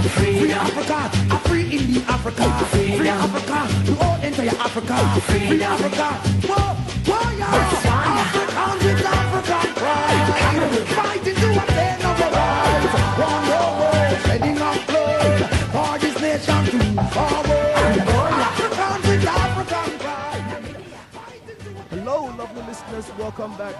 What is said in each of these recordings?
Free Africa, a free Indian Africa. Free Africa, to all entire Africa. Free Africa, whoa, whoa, yeah. Africans with African pride. Fighting to obtain our rights. One more world, shedding of blood for this nation to forward. Africans with African pride. Hello, lovely listeners. Welcome back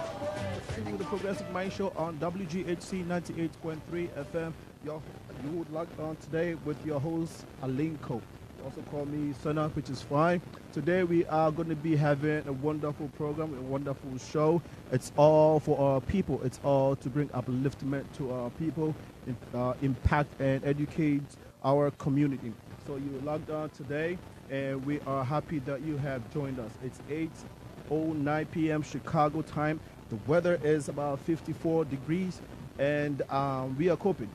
to the Progressive Mind Show on WGHC 98.3 FM. You would log on today with your host, Alinko. Also call me Sana, which is fine. Today we are going to be having a wonderful program, a wonderful show. It's all for our people. It's all to bring upliftment to our people, impact and educate our community. So you logged on today, and we are happy that you have joined us. It's 8:09 p.m. Chicago time. The weather is about 54 degrees, and we are coping.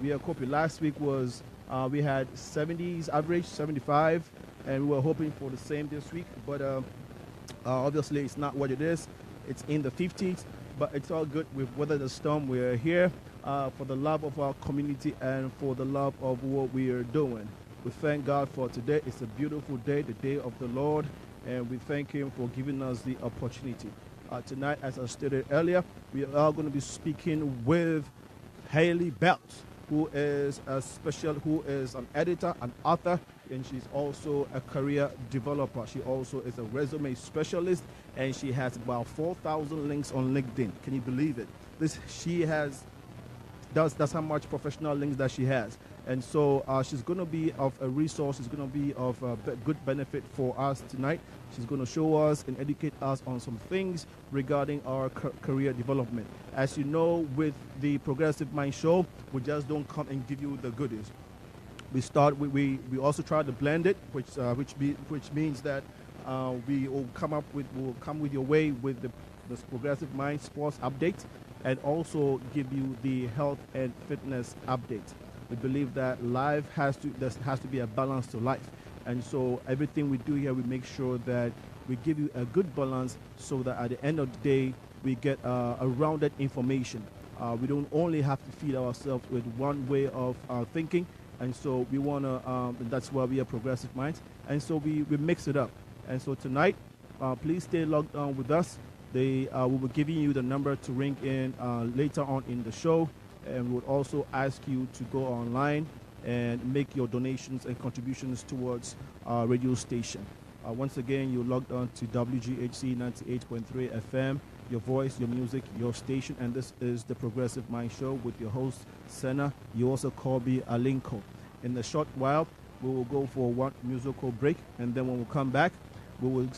Last week was we had 70s average, 75, and we were hoping for the same this week. But obviously, it's not what it is. It's in the 50s, but it's all good. We've weathered the storm. We're here for the love of our community and for the love of what we are doing. We thank God for today. It's a beautiful day, the day of the Lord, and we thank Him for giving us the opportunity. Tonight, as I stated earlier, we are going to be speaking with Haille who is an editor, an author, and she's also a career developer. She also is a resume specialist, and she has about 4,000 links on LinkedIn. Can you believe it? That's how much professional links that she has. And so she's going to be of a resource. She's going to be of good benefit for us tonight. She's going to show us and educate us on some things regarding our career development. As you know, with the Progressive Mind Show, we just don't come and give you the goodies. We also try to blend it, which means that we'll come with your way with the Progressive Mind Sports update, and also give you the health and fitness update. We believe that there has to be a balance to life. And so everything we do here, we make sure that we give you a good balance so that at the end of the day, we get a rounded information. We don't only have to feed ourselves with one way of thinking. And so we want to, that's why we are Progressive Minds. And so we mix it up. And so tonight, please stay logged on with us. We will be giving you the number to ring in later on in the show. And we would also ask you to go online and make your donations and contributions towards our radio station. Once again, you're logged on to WGHC 98.3 FM, your voice, your music, your station, and this is the Progressive Mind Show with your host, Senna. You also call me Alinko. In a short while, we will go for one musical break, and then when we come back, we will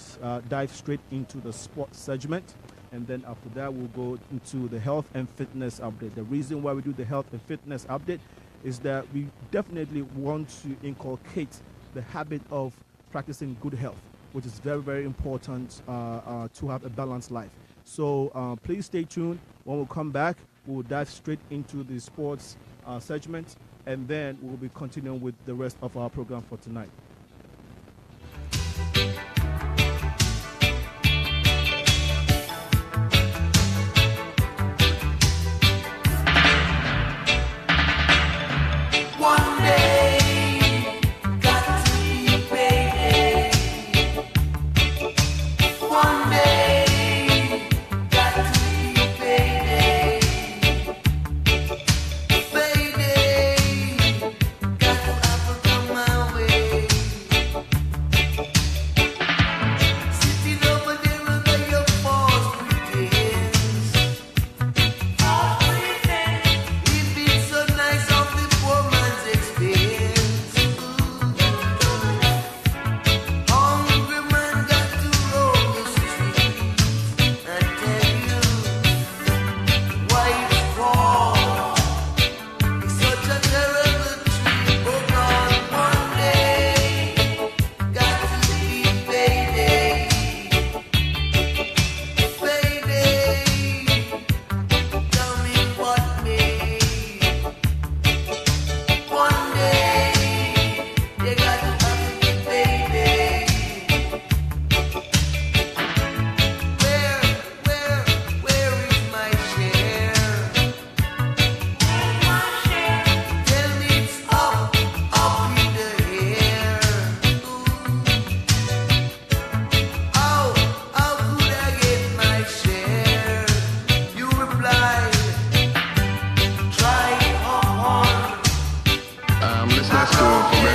dive straight into the sports segment. And then after that, we'll go into the health and fitness update. The reason why we do the health and fitness update is that we definitely want to inculcate the habit of practicing good health, which is very, very important to have a balanced life. So please stay tuned. When we come back, we'll dive straight into the sports segment, and then we'll be continuing with the rest of our program for tonight. Baby, got to Africa my way.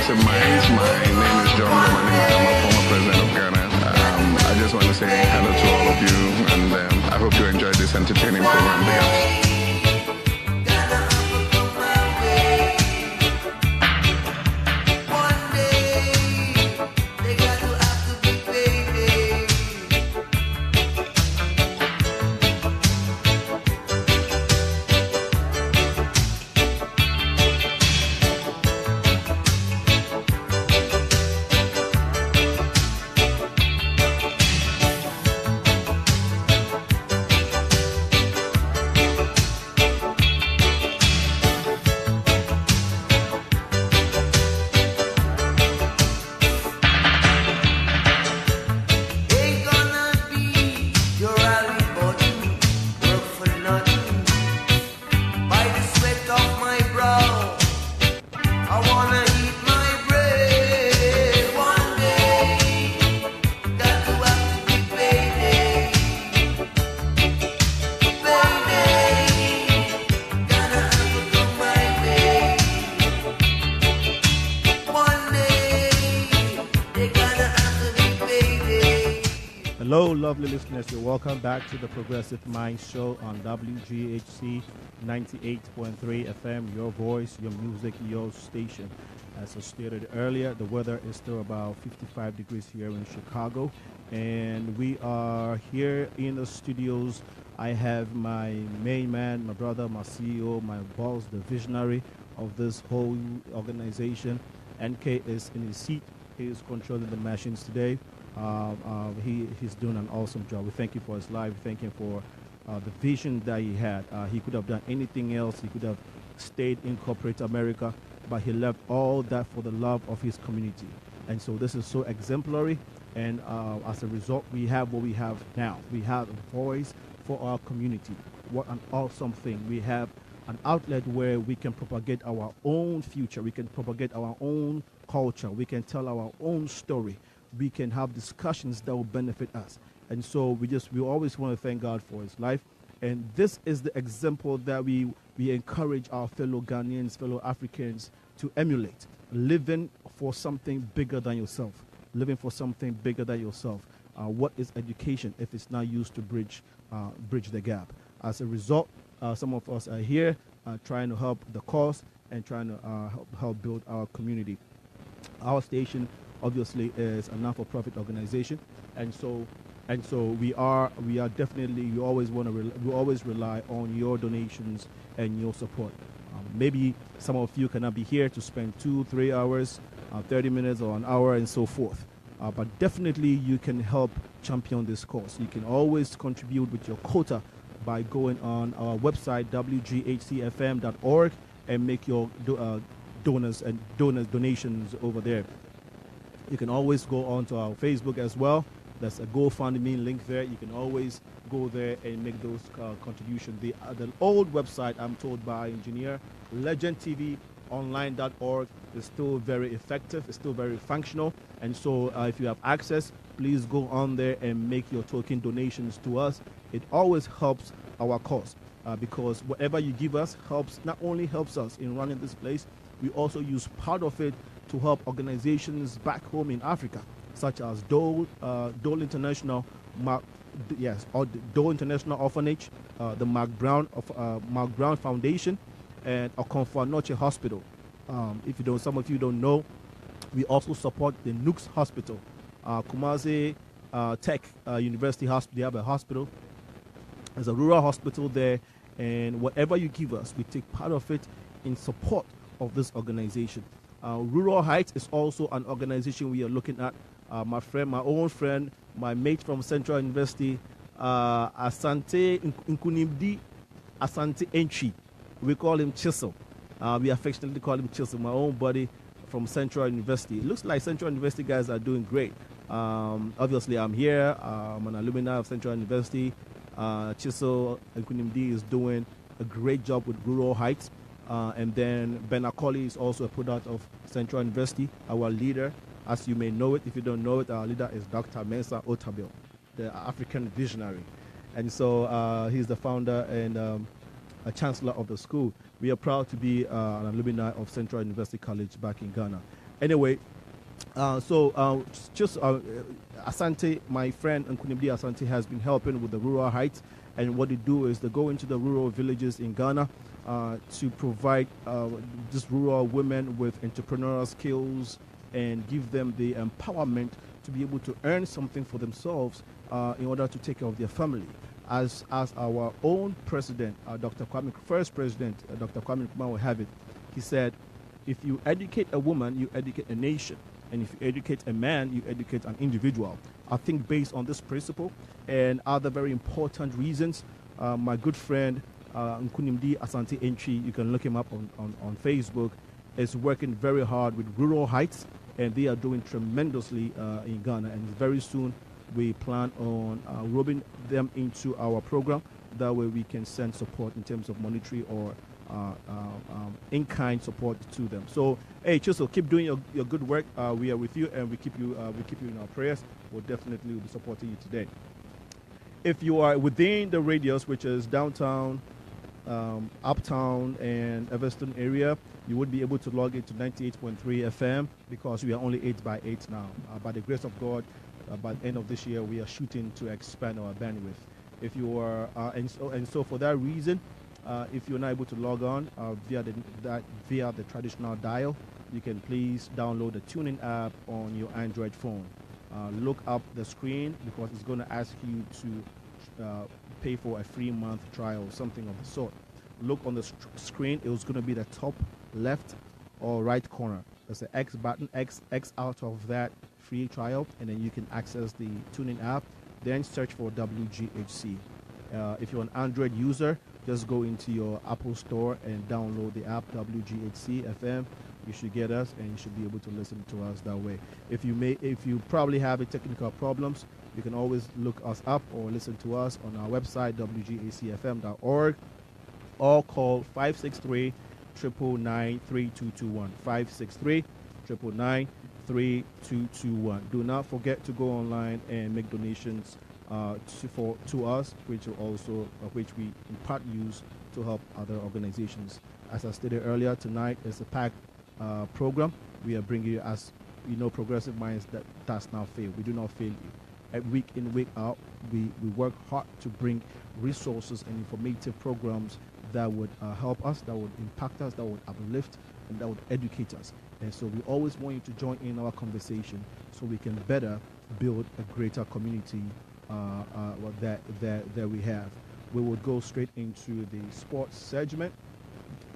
Progressive Minds. My name is John Romani. I'm a former president of Ghana. I just want to say hello to all of you, and I hope you enjoyed this entertaining program. Big ups. Hello, lovely listeners. You're welcome back to the Progressive Mind Show on WGHC 98.3 FM. Your voice, your music, your station. As I stated earlier, the weather is still about 55 degrees here in Chicago. And we are here in the studios. I have my main man, my brother, my CEO, my boss, the visionary of this whole organization. NK is in his seat. He is controlling the machines today. He's doing an awesome job. We thank you for his life. We thank him for the vision that he had. He could have done anything else. He could have stayed in corporate America, but he left all that for the love of his community. And so this is so exemplary. And as a result, we have what we have now. We have a voice for our community. What an awesome thing. We have an outlet where we can propagate our own future. We can propagate our own culture. We can tell our own story. We can have discussions that will benefit us. And so we always want to thank God for his life. And this is the example that we encourage our fellow Ghanaians, fellow Africans to emulate. Living for something bigger than yourself. Living for something bigger than yourself. What is education if it's not used to bridge the gap? As a result, some of us are here trying to help the cause and trying to help build our community. Our station obviously is a not-for-profit organization, and so we always rely on your donations and your support. Maybe some of you cannot be here to spend 2-3 hours, 30 minutes or an hour and so forth, but definitely you can help champion this cause. You can always contribute with your quota by going on our website wghcfm.org and make your donations over there. You can always go on to our Facebook as well. There's a GoFundMe link there. You can always go there and make those contributions. The old website, I'm told by engineer, legendtvonline.org, is still very effective. It's still very functional. And so if you have access, please go on there and make your token donations to us. It always helps our cause because whatever you give us not only helps us in running this place, we also use part of it to help organizations back home in Africa, such as Dole International, Dole International Orphanage, the Mark Brown Foundation, and Okonfo Anoche Hospital. Some of you don't know, we also support the Nooks Hospital, Kumasi Tech University Hospital. They have a hospital. There's a rural hospital there, and whatever you give us, we take part of it in support of this organization. Rural Heights is also an organization we are looking at. My own friend, my mate from Central University, Asante Nkunimdi Asante Entry. We call him Chisel. We affectionately call him Chisel, my own buddy from Central University. It looks like Central University guys are doing great. Obviously, I'm here. I'm an alumni of Central University. Chisel Nkunimdi is doing a great job with Rural Heights. And then Ben Akoli is also a product of Central University. Our leader, as you may know it, if you don't know it, our leader is Dr. Mensa Otabil, the African visionary. And so he's the founder and a chancellor of the school. We are proud to be an alumni of Central University College back in Ghana. Anyway, just Asante, my friend Nkunimdi Asante, has been helping with the rural heights, and what they do is they go into the rural villages in Ghana to provide just rural women with entrepreneurial skills and give them the empowerment to be able to earn something for themselves in order to take care of their family. As our own president, first president, Dr. Kwame Nkrumah will have it, he said, if you educate a woman, you educate a nation. And if you educate a man, you educate an individual. I think based on this principle and other very important reasons, my good friend Nkunimdi Asante Entry, you can look him up on Facebook, is working very hard with Rural Heights, and they are doing tremendously in Ghana. And very soon we plan on roping them into our program. That way we can send support in terms of monetary or in-kind support to them. So, hey, Chisel, keep doing your good work. We are with you, and we keep you in our prayers. We'll definitely be supporting you today. If you are within the radius, which is downtown, uptown, and Everston area, you would be able to log into 98.3 FM because we are only 8 by 8 now. By the grace of God, by the end of this year, we are shooting to expand our bandwidth. If you are, and so for that reason, if you're not able to log on via the traditional dial, you can please download the TuneIn app on your Android phone. Look up the screen because it's going to ask you to pay for a free month trial, something of the sort. Look on the screen. It was going to be the top left or right corner. There's an X button, X out of that free trial, and then you can access the TuneIn app. Then search for WGHC. If you're an Android user, just go into your Apple Store and download the app WGHC FM. You should get us, and you should be able to listen to us that way. If you probably have a technical problems, you can always look us up or listen to us on our website WGACFM.org, or call 563 999 3221 563 999 3221. Do not forget to go online and make donations to us, which we in part use to help other organizations. As I stated earlier, tonight is a packed program. We are bringing you, as you know, Progressive Minds that does not fail. We do not fail you. Week in, week out, we work hard to bring resources and informative programs that would help us, that would impact us, that would uplift, and that would educate us. And so we always want you to join in our conversation so we can better build a greater community that we have. We will go straight into the sports segment.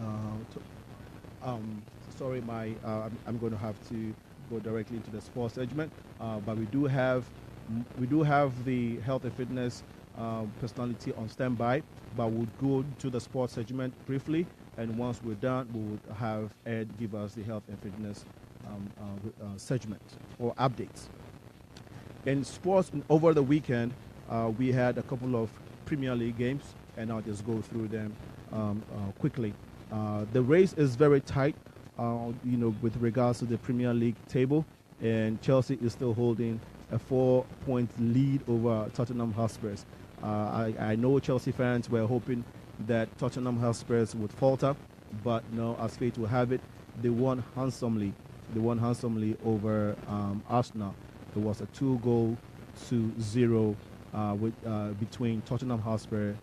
I'm going to have to go directly into the sports segment, but we do have the health and fitness personality on standby. But we'll go to the sports segment briefly, and once we're done, we'll have Ed give us the health and fitness segment or updates. In sports, over the weekend, we had a couple of Premier League games, and I'll just go through them quickly. The race is very tight, with regards to the Premier League table, and Chelsea is still holding a 4-point lead over Tottenham Hotspurs. I know Chelsea fans were hoping that Tottenham Hotspurs would falter, but no, as fate will have it, they won handsomely. They won handsomely over Arsenal. It was a 2-0 between Tottenham Hotspur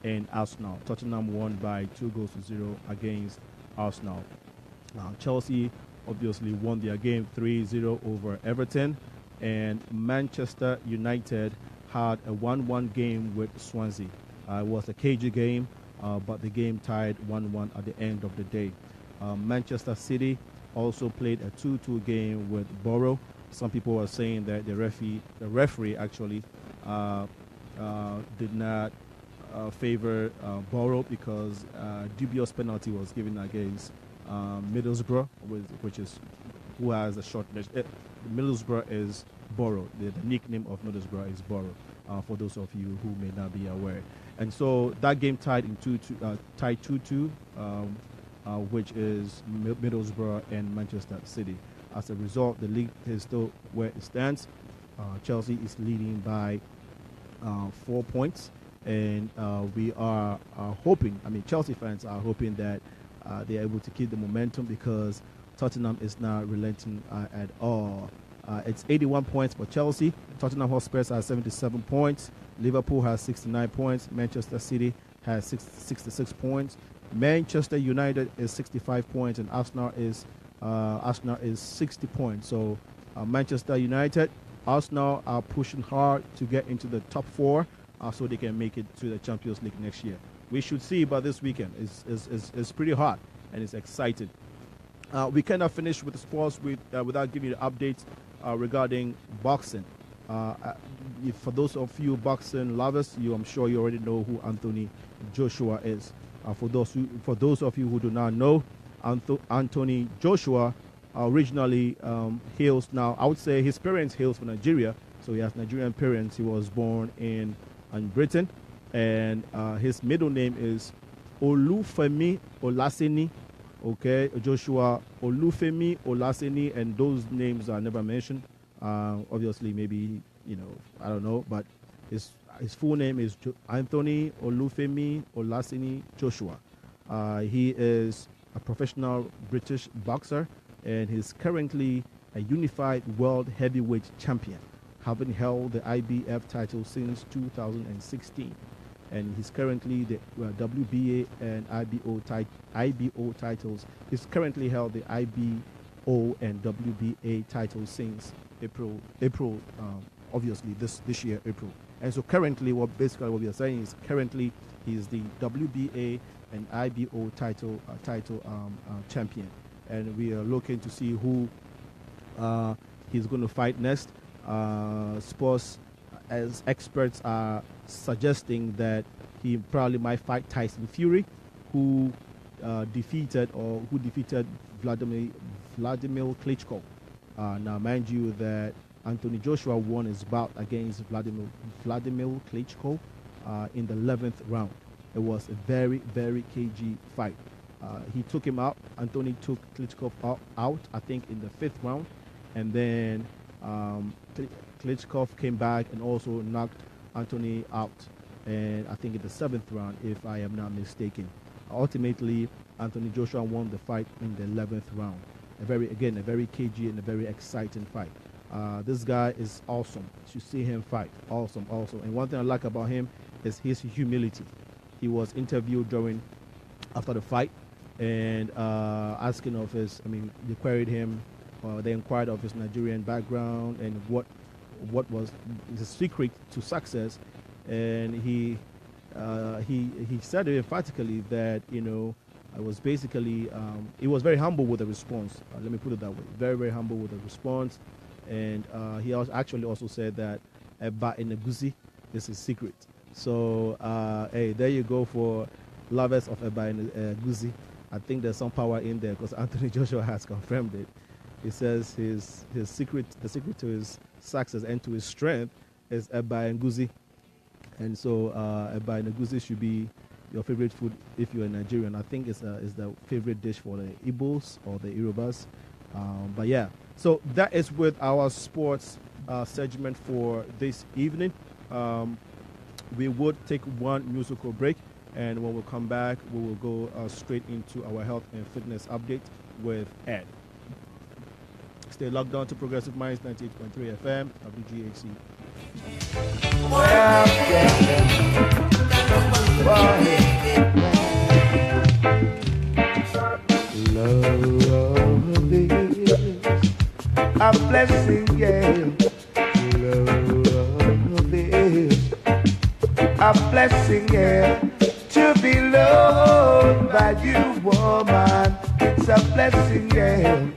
and Arsenal. Tottenham won by 2-0 against Arsenal. Chelsea obviously won their game 3-0 over Everton, and Manchester United had a 1-1 game with Swansea. It was a cagey game, but the game tied 1-1 at the end of the day. Manchester City also played a 2-2 game with Borough. Some people are saying that the referee actually did not favor Borough because dubious penalty was given against Middlesbrough, which is who has a short. Middlesbrough is Borough. The nickname of Middlesbrough is Borough. For those of you who may not be aware, and so that game tied 2-2, which is Middlesbrough and Manchester City. As a result, the league is still where it stands. Chelsea is leading by 4 points, and we are hoping. Chelsea fans are hoping that they are able to keep the momentum because Tottenham is not relenting at all. It's 81 points for Chelsea. Tottenham Hotspurs has 77 points. Liverpool has 69 points. Manchester City has 66 points. Manchester United is 65 points, and Arsenal is 60 points. So Manchester United, Arsenal are pushing hard to get into the top four, so they can make it to the Champions League next year. We should see about this weekend. It's pretty hot and it's exciting. We cannot finish with the sports without giving you the updates regarding boxing. For those of you boxing lovers, I'm sure you already know who Anthony Joshua is. For those of you who do not know, Anthony Joshua originally hails now. I would say his parents hails from Nigeria, so he has Nigerian parents. He was born in Britain, and his middle name is Olufemi Olaseni. Okay, Joshua Olufemi Olaseni, and those names are never mentioned. Obviously, maybe I don't know, but his full name is Anthony Olufemi Olaseni Joshua. He is a professional British boxer, and he's currently a unified world heavyweight champion, having held the IBF title since 2016. And he's currently the WBA and IBO titles. He's currently held the IBO and WBA titles since April. Obviously this year, April. And so currently, what we are saying is currently he's the WBA and IBO title champion, and we are looking to see who he's going to fight next. Sports as experts are suggesting that he probably might fight Tyson Fury, who defeated Vladimir Klitschko. Now, mind you that Anthony Joshua won his bout against Vladimir Klitschko in the 11th round. It was a very, very cagey fight. He took him out. Anthony took Klitschko out, I think, in the 5th round. And then Klitschko came back and also knocked Anthony out, and I think in the 7th round, if I am not mistaken. Ultimately, Anthony Joshua won the fight in the 11th round. A very cagey and a very exciting fight. This guy is awesome. You should see him fight. Awesome. And one thing I like about him is his humility. He was interviewed after the fight, and asking of they queried him. They inquired of his Nigerian background and what was the secret to success, and he said emphatically that it was basically he was very humble with the response. Let me put it that way. Very, very humble with the response, and he also said that Eba Eneguzi is his secret. So hey, there you go for lovers of Eba Eneguzi. I think there's some power in there because Anthony Joshua has confirmed it. He says his secret, the secret to his success and to his strength is Eba Eneguzi. And so Eba Eneguzi should be your favorite food if you're a Nigerian. I think it's the favorite dish for the Igbos or the Yorubas. But yeah, so that is with our sports segment for this evening. We would take one musical break, and when we come back, we will go straight into our health and fitness update with Ed. Stay logged on to Progressive Minds 98.3 FM, WGAC. Love is a blessing, yeah. Love is a blessing, yeah. To be loved by you, woman, it's a blessing, yeah.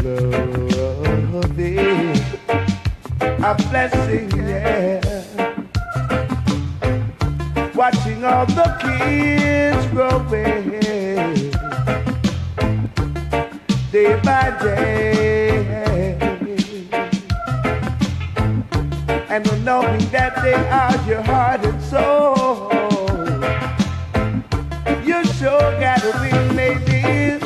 Love is a blessing, yeah. Watching all the kids growing day by day, and knowing that they are your heart and soul. You sure gotta be ladies,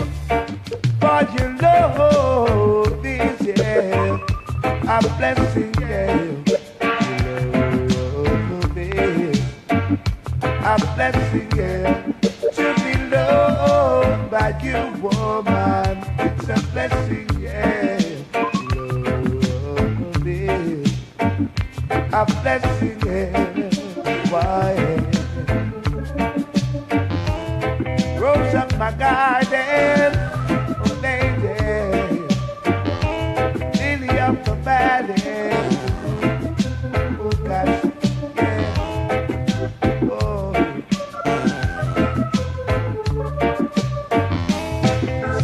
for your love is, yeah, a blessing, yeah. Love is a blessing, yeah. To be loved by woman, it's a blessing, yeah. Love is a blessing, yeah. Why? Rose up my garden, oh lady, lily of the valley, oh gosh, yeah, oh.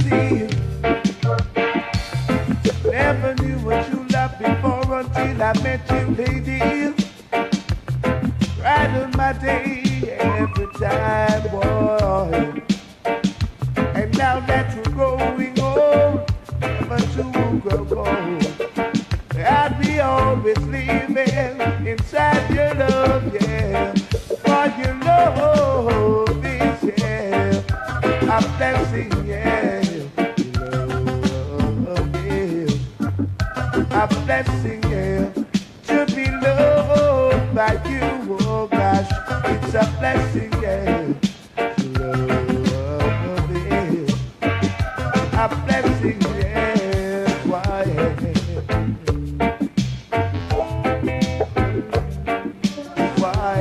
See, never knew what you loved before until I met you, lady. Right on my day every time, boy. And now that you're growing old, never to grow old, I'll be always living inside your love, yeah. For your love is, yeah, a blessing, yeah. Your love is a blessing, yeah. To be loved by you, oh gosh, it's a blessing, yeah. Love is a blessing, yeah. Why? Why?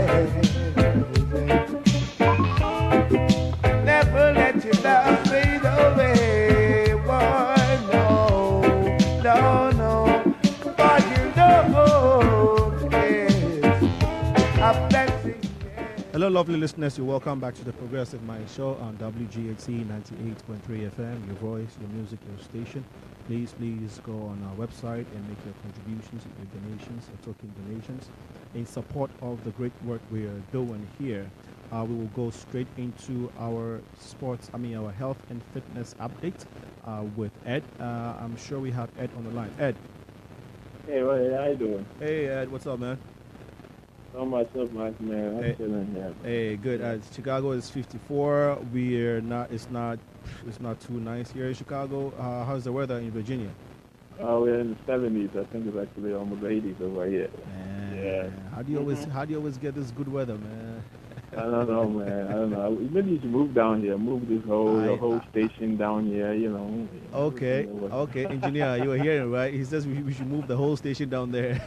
Never let your love fade away. Why? No, no, no. For you know is a blessing. Hello, lovely listeners. You're welcome back to the Progressive Mind Show on WGHC 98.3 FM. Your voice, your music, your station. Please go on our website and make your contributions, your donations, your token donations in support of the great work we are doing here. We will go straight into our our health and fitness update with Ed. I'm sure we have Ed on the line. Ed. Hey, Ray, how you doing? Hey, Ed. What's up, man? Not much, man. I'm Hey. chilling here. Hey, good. Chicago is 54. We're not. It's not too nice here in Chicago. How's the weather in Virginia? We're in the 70s. I think it's actually almost 80s over here. Man, Yeah. How do you always get this good weather, man? I don't know, man. I don't know. Maybe you should move down here. Move this whole station down here, you know. Okay, engineer, you were hearing right? He says we should move the whole station down there,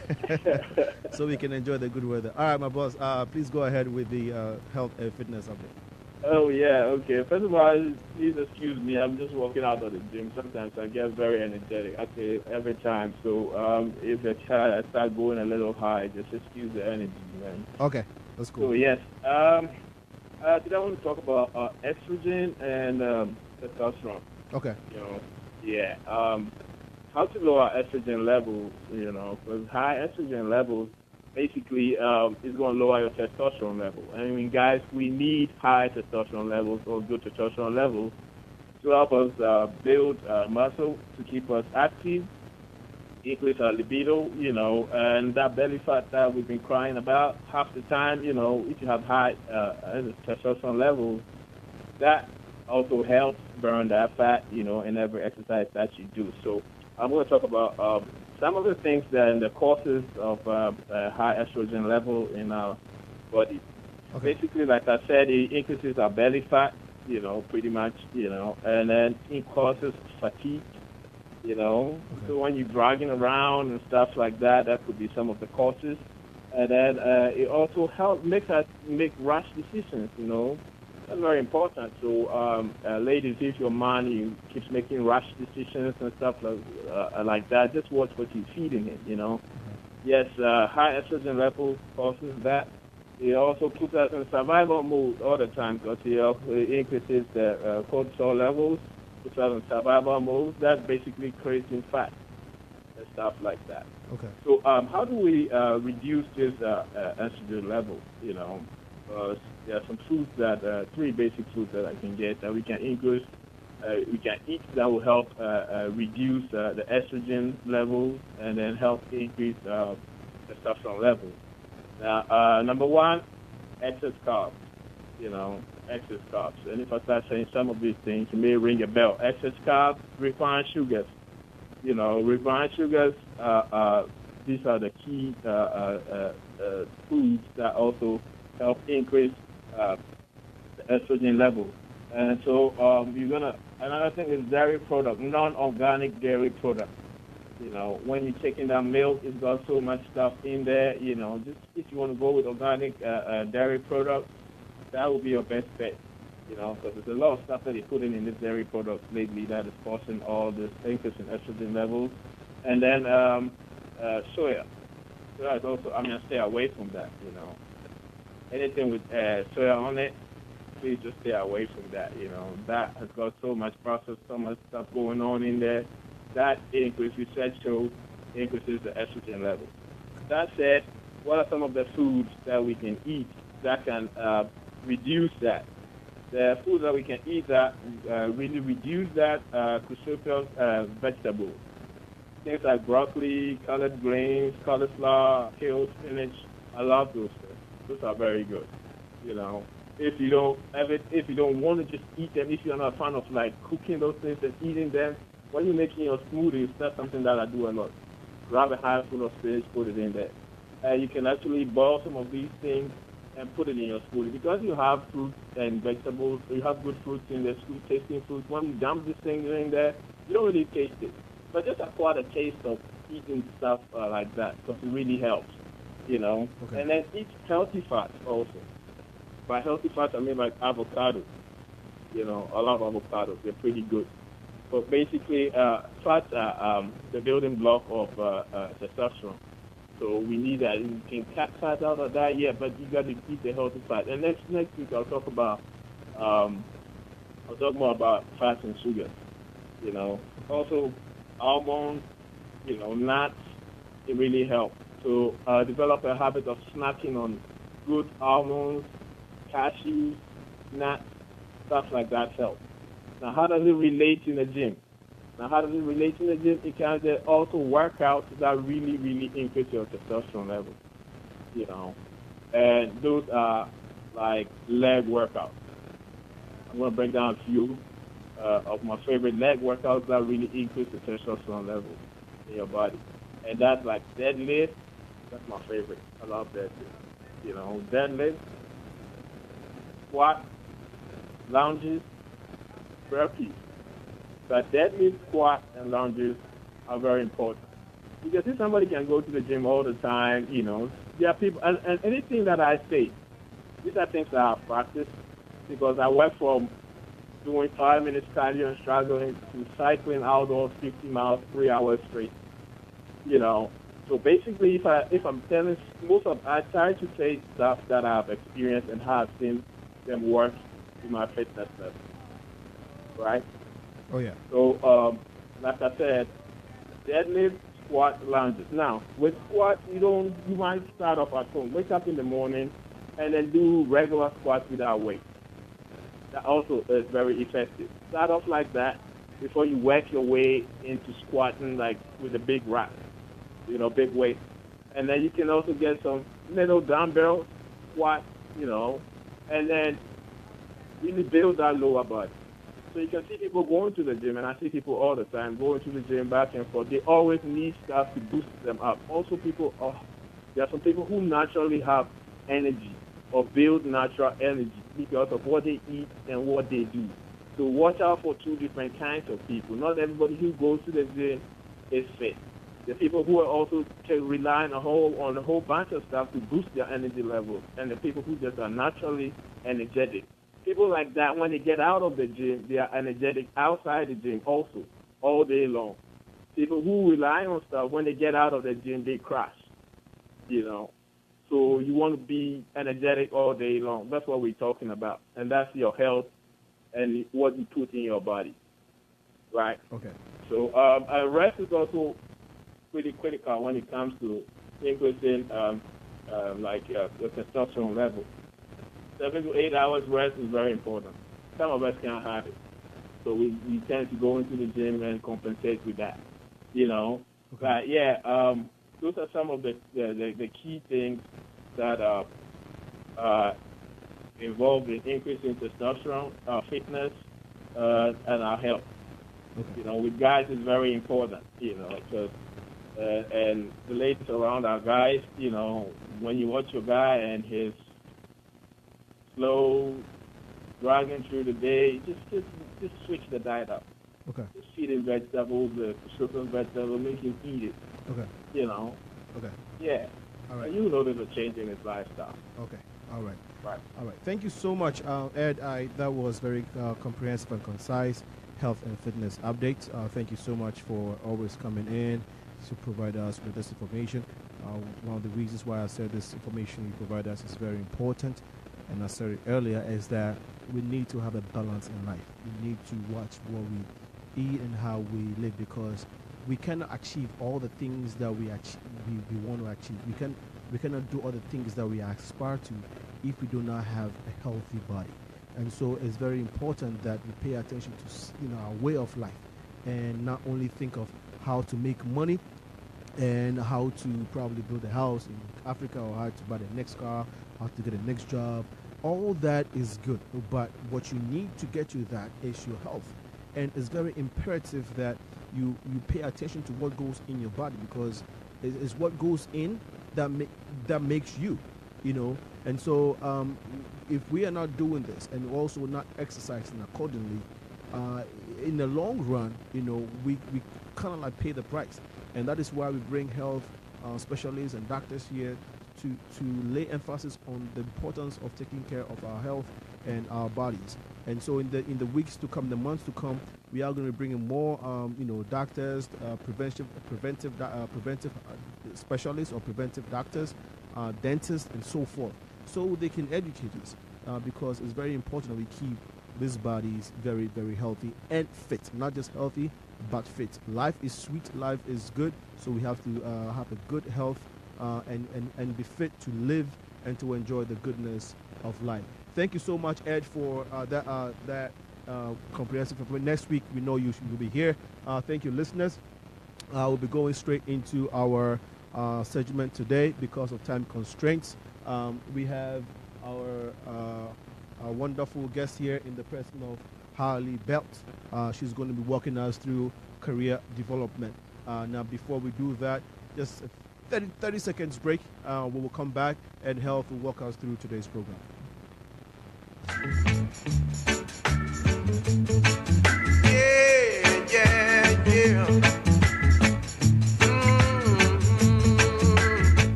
so we can enjoy the good weather. All right, my boss. Please go ahead with the health and fitness update. Oh, yeah, okay. First of all, please excuse me. I'm just walking out of the gym. Sometimes I get very energetic. Okay, every time. So if I start going a little high, just excuse the energy, man. Okay, that's cool. So, yes. Today I want to talk about estrogen and testosterone. Okay. You know, yeah. How to lower estrogen levels, you know, because high estrogen levels basically is going to lower your testosterone level. I mean, guys, we need high testosterone levels or good testosterone levels to help us build muscle, to keep us active, increase our libido, you know, and that belly fat that we've been crying about half the time, you know, if you have high testosterone levels, that also helps burn that fat, you know, in every exercise that you do. So I'm going to talk about some of the things that are the causes of high estrogen level in our body. Okay. Basically, like I said, it increases our belly fat, you know, pretty much, you know, and then it causes fatigue, you know. Okay. So when you're dragging around and stuff like that, that could be some of the causes. And then it also makes us make rash decisions, you know. That's very important. So, ladies, if your man keeps making rash decisions and stuff like that, just watch what you're feeding him, you know. Yes, high estrogen level causes that. It also puts us in survival mode all the time because it increases the cortisol levels, puts us in survival mode. That's basically creating fat and stuff like that. Okay. So, how do we reduce this estrogen level, you know? There are some foods that, three basic foods that I can get that we can increase, we can eat that will help reduce the estrogen levels and then help increase the testosterone levels. Now, number one, excess carbs, you know, excess carbs. And if I start saying some of these things, you may ring a bell. Excess carbs, refined sugars. You know, refined sugars, these are the key foods that also help increase the estrogen level. And so you're going to Another thing is dairy product, non-organic dairy product. When you're taking that milk, it's got so much stuff in there. Just if you want to go with organic dairy product, that would be your best bet. Because there's a lot of stuff that they put in this dairy product lately that is causing all this increase in estrogen levels. And then soya. Soya is also, stay away from that. Anything with soya on it, please just stay away from that. That has got so much processed, so much stuff going on in there. That increases, research shows, increases the estrogen level. That said, what are some of the foods that we can eat that can reduce that? The foods that we can eat that really reduce that cruciferous vegetables. Things like broccoli, colored greens, cauliflower, kale, spinach. I love those things. Those are very good. If you don't want to just eat them, if you're not a fan of like cooking those things and eating them, when you're making your smoothies, that's something that I do a lot. Grab a handful of spinach, put it in there. You can actually boil some of these things and put it in your smoothie. Because you have fruits and vegetables, you have good fruits in there, sweet tasting fruits. When you dump this thing in there, you don't really taste it. But just acquire the taste of eating stuff like that, because it really helps, Okay. And then eat healthy fats also. By healthy fats, I mean like avocado. A lot of avocados, they're pretty good. But basically, fats are the building block of testosterone. So we need that. You can cut fat out of that, yeah, but you got to eat the healthy fat. And next week I'll talk more about fats and sugars. Also almonds, nuts. It really helps. So develop a habit of snacking on good almonds, cashews, nuts, stuff like that helps. Now, how does it relate in the gym? It can also workouts that really, really increase your testosterone level. And those are like leg workouts. I'm going to break down a few of my favorite leg workouts that really increase the testosterone level in your body. And that's like deadlift. That's my favorite. I love deadlift. Deadlift, squat, lunges, burpees. But deadlift, squat, and lunges are very important. Because if somebody can go to the gym all the time, there are people, and anything that I say, these are things that I've practiced, because I went from doing 5 minutes cardio and struggling to cycling outdoors 50 miles, 3 hours straight. So basically, if I'm telling I try to say stuff that I've experienced and have seen them work in my fitness level, right? Oh yeah. So like I said, deadlift, squat, lunges. Now with squat, you might start off at home. Wake up in the morning and then do regular squats without weight. That also is very effective. Start off like that before you work your way into squatting like with a big rack, big weight. And then you can also get some little dumbbell squat, and then really build that lower body. So you can see people going to the gym, and I see people all the time going to the gym back and forth. They always need stuff to boost them up. Also, there are some people who naturally have energy or build natural energy because of what they eat and what they do. So watch out for two different kinds of people. Not everybody who goes to the gym is fit. The people who are also relying on a whole bunch of stuff to boost their energy levels, and the people who just are naturally energetic. People like that, when they get out of the gym, they are energetic outside the gym also, all day long. People who rely on stuff, when they get out of the gym, they crash, So you want to be energetic all day long. That's what we're talking about. And that's your health and what you put in your body, right? Okay. So rest is also pretty critical when it comes to increasing the testosterone level. 7 to 8 hours rest is very important. Some of us can't have it. So we tend to go into the gym and compensate with that, Okay. But yeah, those are some of the key things that are involved in increasing testosterone, our fitness, and our health. Okay. With guys it's very important, because and the ladies around our guys, when you watch your guy and his slow dragging through the day, just just switch the diet up. Okay. Just feed him vegetables, certain vegetables, make him eat it. Okay. You know. Okay. Yeah. All right. And you notice a change in his lifestyle. Okay. All right. Right. All right. Thank you so much, Ed. That was very comprehensive and concise health and fitness updates. Thank you so much for always coming in to provide us with this information. One of the reasons why I said this information you provide us is very important, and I said it earlier, is that we need to have a balance in life. We need to watch what we eat and how we live, because we cannot achieve all the things that we want to achieve. We cannot do all the things that we aspire to if we do not have a healthy body. And so it's very important that we pay attention to our way of life, and not only think of how to make money and how to probably build a house in Africa, or how to buy the next car, how to get the next job. All that is good, but what you need to get you that is your health. And it's very imperative that you pay attention to what goes in your body, because it's what goes in that makes you, And so if we are not doing this and also not exercising accordingly, in the long run, we kind of like pay the price. And that is why we bring health specialists and doctors here to lay emphasis on the importance of taking care of our health and our bodies. And so in the weeks to come, the months to come, we are going to bring in more, doctors, preventive specialists or preventive doctors, dentists, and so forth, so they can educate us, because it's very important that we keep these bodies very, very healthy and fit. Not just healthy, but fit. Life is sweet. Life is good. So we have to have a good health and be fit to live and to enjoy the goodness of life. Thank you so much, Ed, for that comprehensive information. Next week, we know you will be here. Thank you, listeners. We'll be going straight into our segment today because of time constraints. We have our wonderful guest here in the person of Haille Belt. She's going to be walking us through career development. Now, before we do that, just a 30 seconds break. We will come back, and Health will walk us through today's program. Yeah.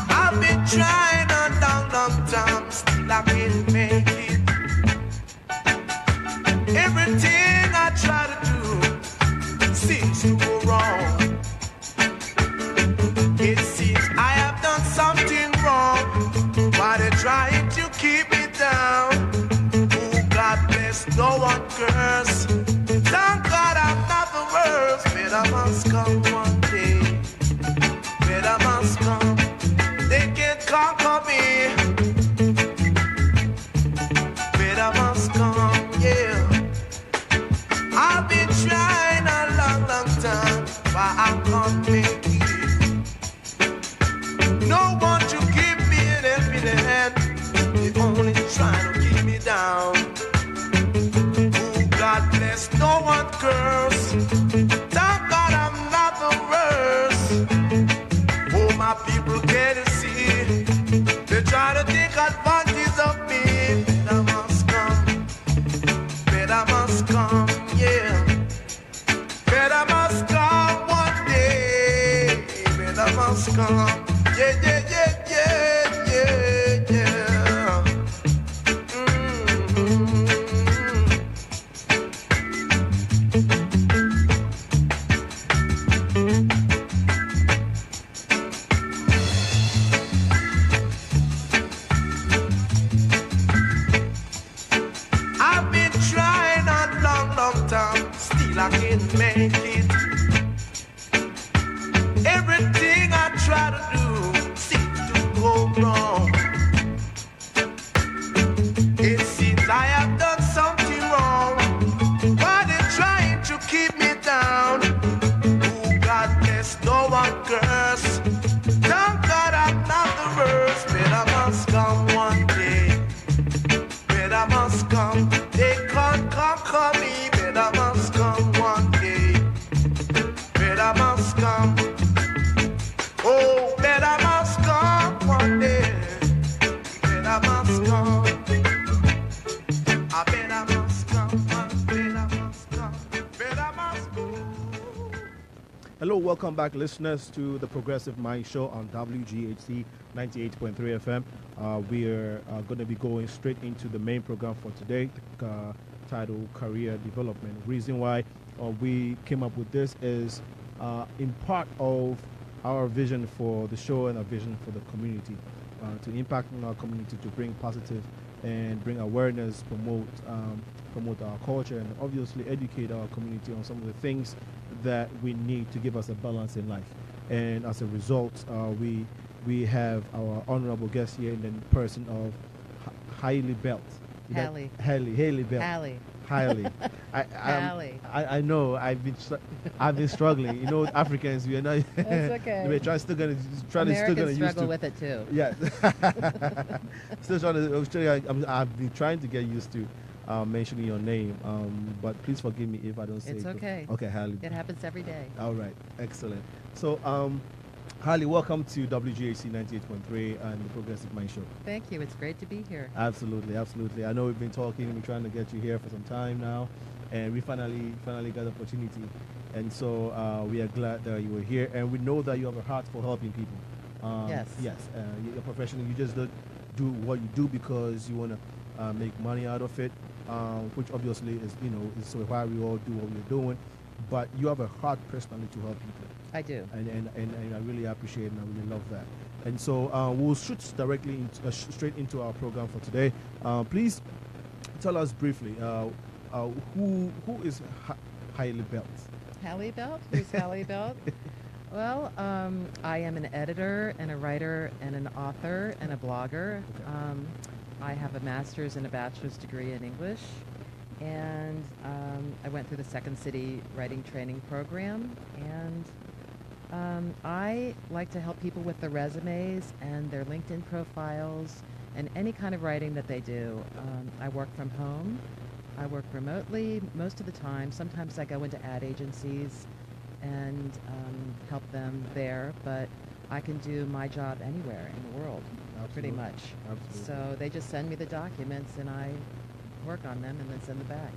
I've been trying a long time, still I can't make it. Everything I try to do seems to go wrong. It seems I have done something wrong, but they're trying to keep me down. Oh, God bless, no one curse. Thank God I'm not the worst. Better must come one day. Better must come. They can't conquer me. Better must come, yeah. I've been trying a long time, but I can't make it. No one to give me an helping hand. They only trying to keep me down. Oh, God bless, no one curse. Thank God I'm not the worst. Oh, my people can't see. They try to take advantage of me. Better must come. Better must come, yeah. Better must come one day. Better must come. Yeah. I've been trying a long time, still I can't make it. Everything I try to do seems to go wrong. It seems I have done something wrong, but they're trying to keep me down. Oh, God bless, no one curse. Thank God I'm not the worst. Better must come one day. Better must come. They can't conquer me. Better must come one day. Hello, welcome back, listeners, to the Progressive Mind Show on WGHC 98.3 FM. We are going to be going straight into the main program for today, titled Career Development. Reason why we came up with this is in part of our vision for the show and our vision for the community, to impact on our community, to bring positive and bring awareness, promote our culture, and obviously educate our community on some of the things that we need to give us a balance in life. And as a result, we have our honorable guest here in the person of Haille Belt. Haille. Haille Belt. Haille. I know. I've been struggling. You know, Africans, we are not. That's okay. We're still gonna Americans use struggle with it too. Yeah. Still trying to. I've been trying to get used to mentioning your name. But please forgive me if I don't say it. It's okay. Okay, Haille. It happens every day. All right. Excellent. So, Haille, welcome to WGAC 98.3 and the Progressive Mind Show. Thank you. It's great to be here. Absolutely, absolutely. I know we've been talking, we're trying to get you here for some time now, and we finally got the opportunity. And so we are glad that you were here, and we know that you have a heart for helping people. Yes. Yes. You're professional. You just don't do what you do because you want to make money out of it, which obviously is why we all do what we're doing. But you have a heart personally to help people. I do. And I really appreciate it, and I really love that. And so we'll shoot directly straight into our program for today. Please tell us briefly who is Haille Belt? Haille Belt? Who's Haille Belt? Well, I am an editor and a writer and an author and a blogger. Okay. I have a master's and a bachelor's degree in English. And I went through the Second City Writing Training Program, and I like to help people with their resumes and their LinkedIn profiles and any kind of writing that they do. I work from home. I work remotely most of the time. Sometimes I go into ad agencies and help them there, but I can do my job anywhere in the world, pretty much. Absolutely. So they just send me the documents, and I work on them and then send them back.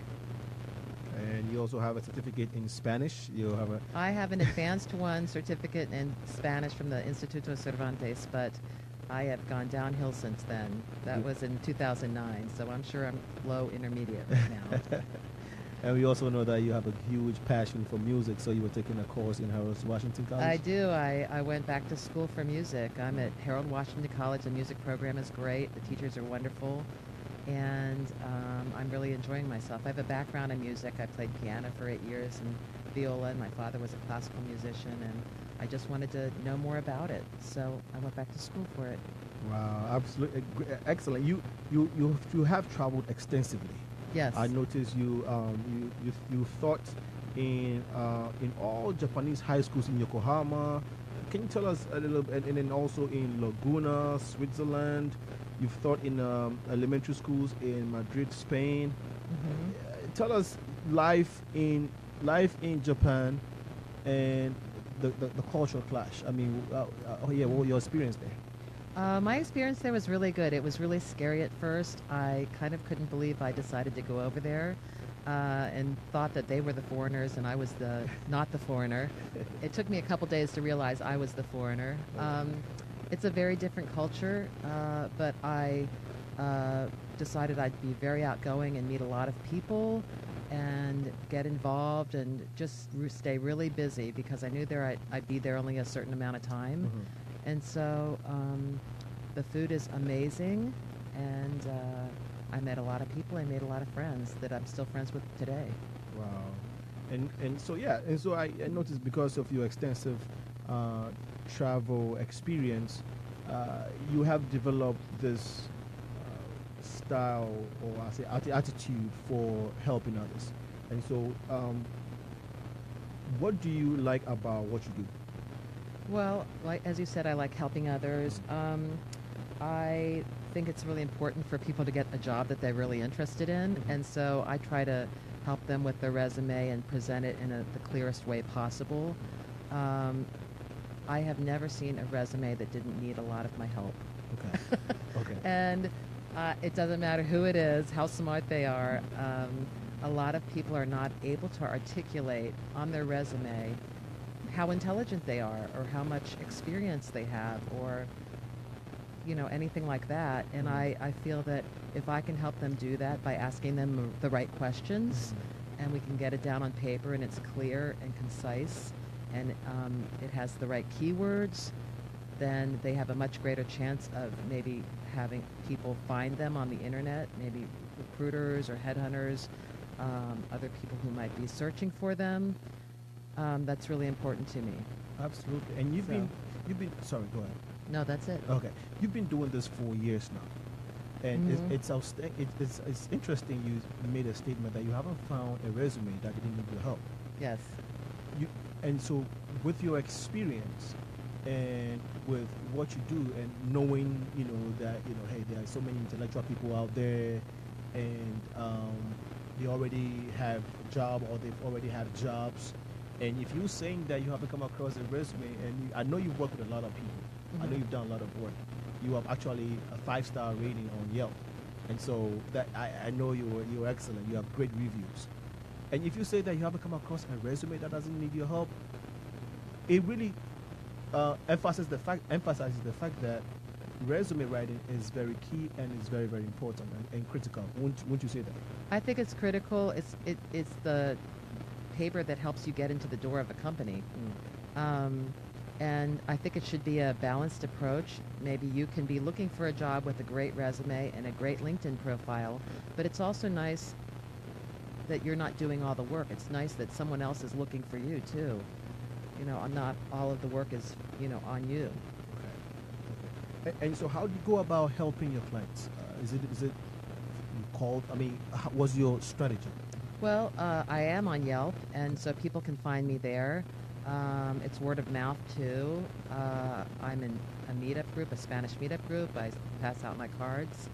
And you also have a certificate in Spanish. I have an advanced one certificate in Spanish from the Instituto Cervantes, but I have gone downhill since then. That was in 2009, so I'm sure I'm low intermediate right now. And we also know that you have a huge passion for music, so you were taking a course in Harold Washington College? I do. I went back to school for music. I'm at Harold Washington College. The music program is great. The teachers are wonderful. And I'm really enjoying myself. I have a background in music. I played piano for 8 years and viola, and my father was a classical musician, and I just wanted to know more about it. So I went back to school for it. Wow, absolutely excellent. You have traveled extensively. Yes. I noticed you taught in all Japanese high schools in Yokohama. Can you tell us a little bit, and then also in Laguna, Switzerland? You've taught in elementary schools in Madrid, Spain. Mm-hmm. Tell us life in Japan and the cultural clash. I mean, what was your experience there? My experience there was really good. It was really scary at first. I kind of couldn't believe I decided to go over there and thought that they were the foreigners and I was not the foreigner. It took me a couple days to realize I was the foreigner. It's a very different culture, but I decided I'd be very outgoing and meet a lot of people and get involved and just stay really busy because I knew I'd be there only a certain amount of time. Mm-hmm. And so the food is amazing, and I met a lot of people. I made a lot of friends that I'm still friends with today. Wow. And so I noticed because of your extensive travel experience, you have developed this style, or I say attitude for helping others. And so what do you like about what you do? Well, as you said, I like helping others. I think it's really important for people to get a job that they're really interested in, mm-hmm. and so I try to help them with their resume and present it in the clearest way possible. I have never seen a resume that didn't need a lot of my help. Okay. Okay. And it doesn't matter who it is, how smart they are. A lot of people are not able to articulate on their resume how intelligent they are, or how much experience they have, or anything like that. And I feel that if I can help them do that by asking them the right questions, and we can get it down on paper and it's clear and concise, and it has the right keywords, then they have a much greater chance of maybe having people find them on the internet, maybe recruiters or headhunters, other people who might be searching for them. That's really important to me. Absolutely. And you've been sorry, go ahead. No, that's it. Okay, you've been doing this for years now, and it's interesting. You made a statement that you haven't found a resume that didn't need your help. Yes. And so, with your experience and with what you do, and knowing that hey, there are so many intellectual people out there, and they already have a job or they've already had jobs. And if you're saying that you haven't come across a resume, and I know you've worked with a lot of people, I know you've done a lot of work. You have actually a 5-star rating on Yelp, and so that I know you're excellent. You have great reviews. And if you say that you haven't come across a resume that doesn't need your help, it really emphasizes the fact that resume writing is very key and is very, very important and critical. Wouldn't you say that? I think it's critical. It's the paper that helps you get into the door of a company. And I think it should be a balanced approach. Maybe you can be looking for a job with a great resume and a great LinkedIn profile, but it's also nice that you're not doing all the work. It's nice that someone else is looking for you too. Not all of the work is, on you. Okay. And so how do you go about helping your clients? Is it called, what's your strategy? Well, I am on Yelp, and so people can find me there. It's word of mouth too. I'm in a meetup group, a Spanish meetup group. I pass out my cards.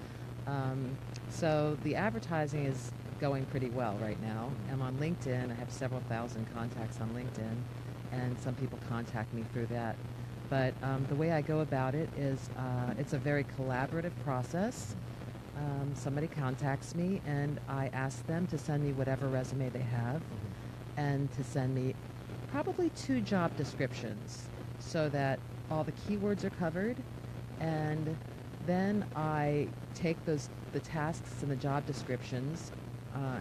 So the advertising is going pretty well right now. I'm on LinkedIn. I have several thousand contacts on LinkedIn, and some people contact me through that. But the way I go about it is it's a very collaborative process. Somebody contacts me, and I ask them to send me whatever resume they have, and to send me probably 2 job descriptions so that all the keywords are covered. And then I take the tasks and the job descriptions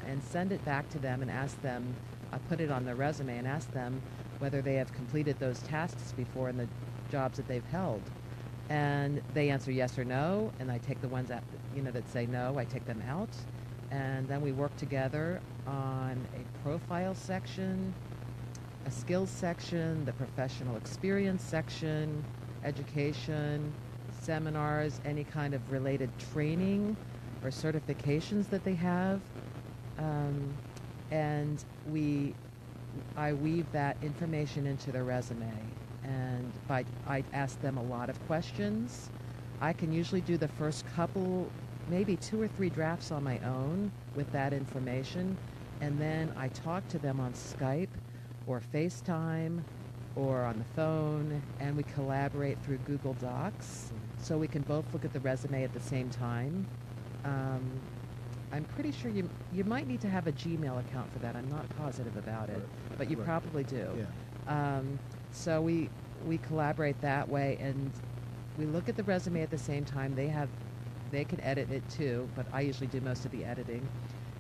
and send it back to them and ask them, I put it on their resume and ask them whether they have completed those tasks before in the jobs that they've held. And they answer yes or no, and I take the ones that say no, I take them out. And then we work together on a profile section, a skills section, the professional experience section, education, seminars, any kind of related training or certifications that they have. And I weave that information into their resume. And I ask them a lot of questions. I can usually do the first couple, maybe 2 or 3 drafts on my own with that information. And then I talk to them on Skype or FaceTime or on the phone, and we collaborate through Google Docs so we can both look at the resume at the same time. I'm pretty sure you might need to have a Gmail account for that. I'm not positive about it, but you probably do. Yeah. So we collaborate that way, and we look at the resume at the same time. They can edit it too, but I usually do most of the editing.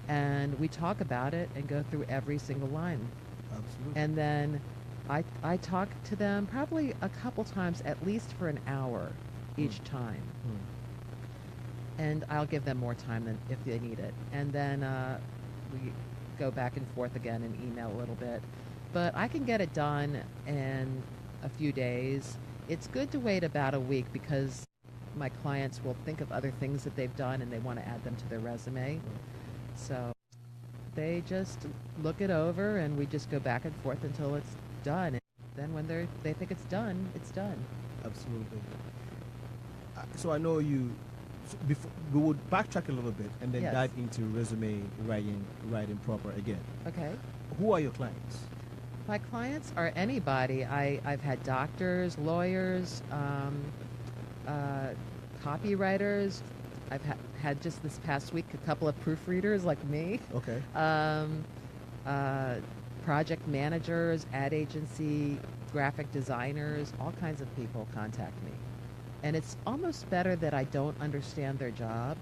And we talk about it and go through every single line. Absolutely. And then I talk to them probably a couple times, at least for an hour each time. And I'll give them more time than if they need it. And then we go back and forth again and email a little bit. But I can get it done in a few days. It's good to wait about a week because my clients will think of other things that they've done and they want to add them to their resume. So they just look it over, and we just go back and forth until it's done. And then when they think it's done, it's done. Absolutely. So I know you. So before, we would backtrack a little bit and then dive into resume writing proper again. Okay. Who are your clients? My clients are anybody. I've had doctors, lawyers, copywriters. I've had just this past week a couple of proofreaders like me. Okay. project managers, ad agency, graphic designers, all kinds of people contact me. And it's almost better that I don't understand their job,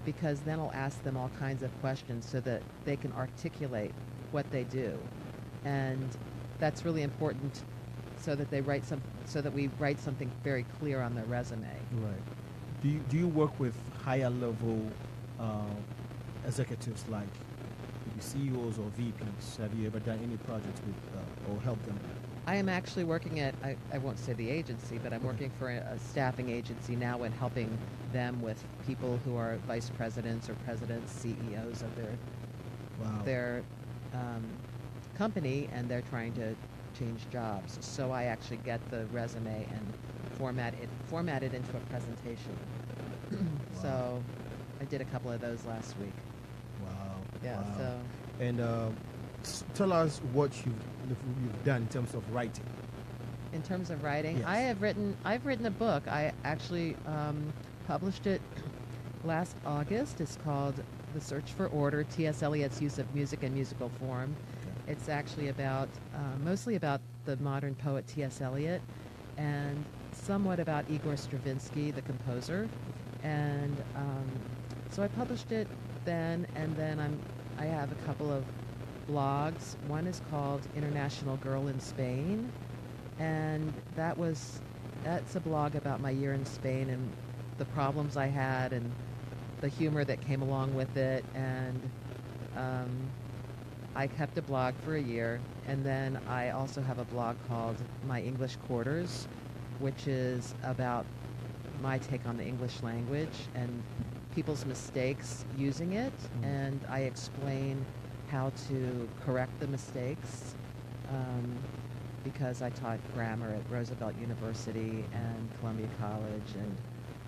because then I'll ask them all kinds of questions so that they can articulate what they do. And that's really important, so that we write something very clear on their resume. Right. Do you work with higher level executives like maybe CEOs or VPs? Have you ever done any projects with or helped them? I am actually working at, I won't say the agency, but I'm working for a staffing agency now and helping them with people who are vice presidents or presidents, CEOs of their company, and they're trying to change jobs. So I actually get the resume and format it into a presentation. So I did a couple of those last week. Wow. Yeah. Wow. So. And tell us what you've done in terms of writing. In terms of writing, Yes. I've written a book. I actually published it last August. It's called The Search for Order, T.S. Eliot's Use of Music and Musical Form. Okay. It's actually about, mostly about the modern poet T.S. Eliot, and somewhat about Igor Stravinsky, the composer. And so I published it then, and then I have a couple of blogs. One is called International Girl in Spain, and that's a blog about my year in Spain and the problems I had and the humor that came along with it. And I kept a blog for a year, and then I also have a blog called My English Quarters, which is about my take on the English language and people's mistakes using it, and I explain how to correct the mistakes, because I taught grammar at Roosevelt University and Columbia College, and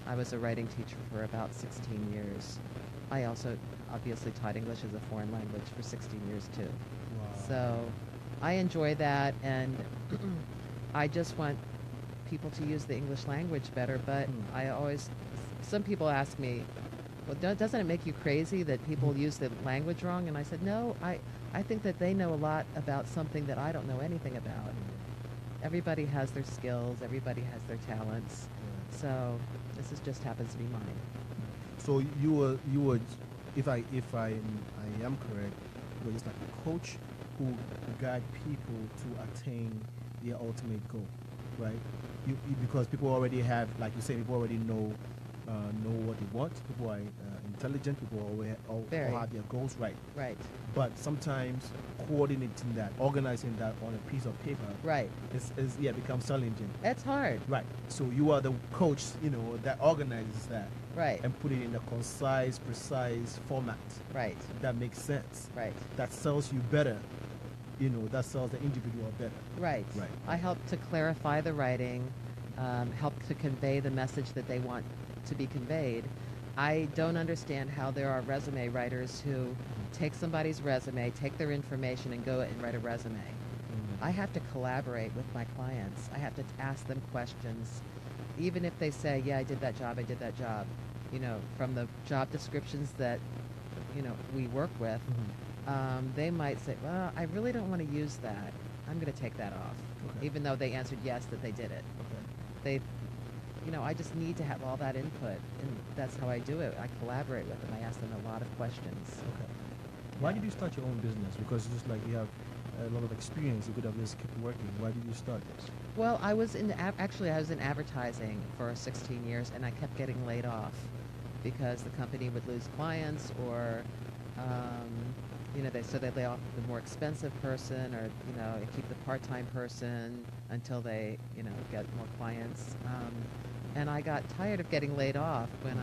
I was a writing teacher for about 16 years. I also obviously taught English as a foreign language for 16 years too. Wow. So I enjoy that, and I just want people to use the English language better, but some people ask me, well, doesn't it make you crazy that people use the language wrong? And I said, no, I think that they know a lot about something that I don't know anything about. Everybody has their skills, everybody has their talents, so this just happens to be mine. So you were, if I am correct, you were just like a coach who guide people to attain their ultimate goal, right? Because people already have, like you say, people already know what they want. People are intelligent. People all have their goals right. Right. But sometimes coordinating that, organizing that on a piece of paper, Right. becomes challenging. It's hard. Right. So you are the coach, that organizes that. Right. And put it in a concise, precise format. Right. That makes sense. Right. That sells you better. That sells the individual better. Right. Right. I help to clarify the writing, help to convey the message that they want to be conveyed. I don't understand how there are resume writers who take somebody's resume, take their information, and go and write a resume. I have to collaborate with my clients. I have to ask them questions. Even if they say, yeah, I did that job, from the job descriptions that, we work with, they might say, well, I really don't want to use that. I'm going to take that off, even though they answered yes that they did it. They, I just need to have all that input, and that's how I do it. I collaborate with them. I ask them a lot of questions. Okay. Why did you start your own business? Because it's just like you have a lot of experience. You could have just kept working. Why did you start this? Well, I was in advertising for 16 years, and I kept getting laid off because the company would lose clients, or they lay off the more expensive person, or keep the part-time person until they get more clients. And I got tired of getting laid off when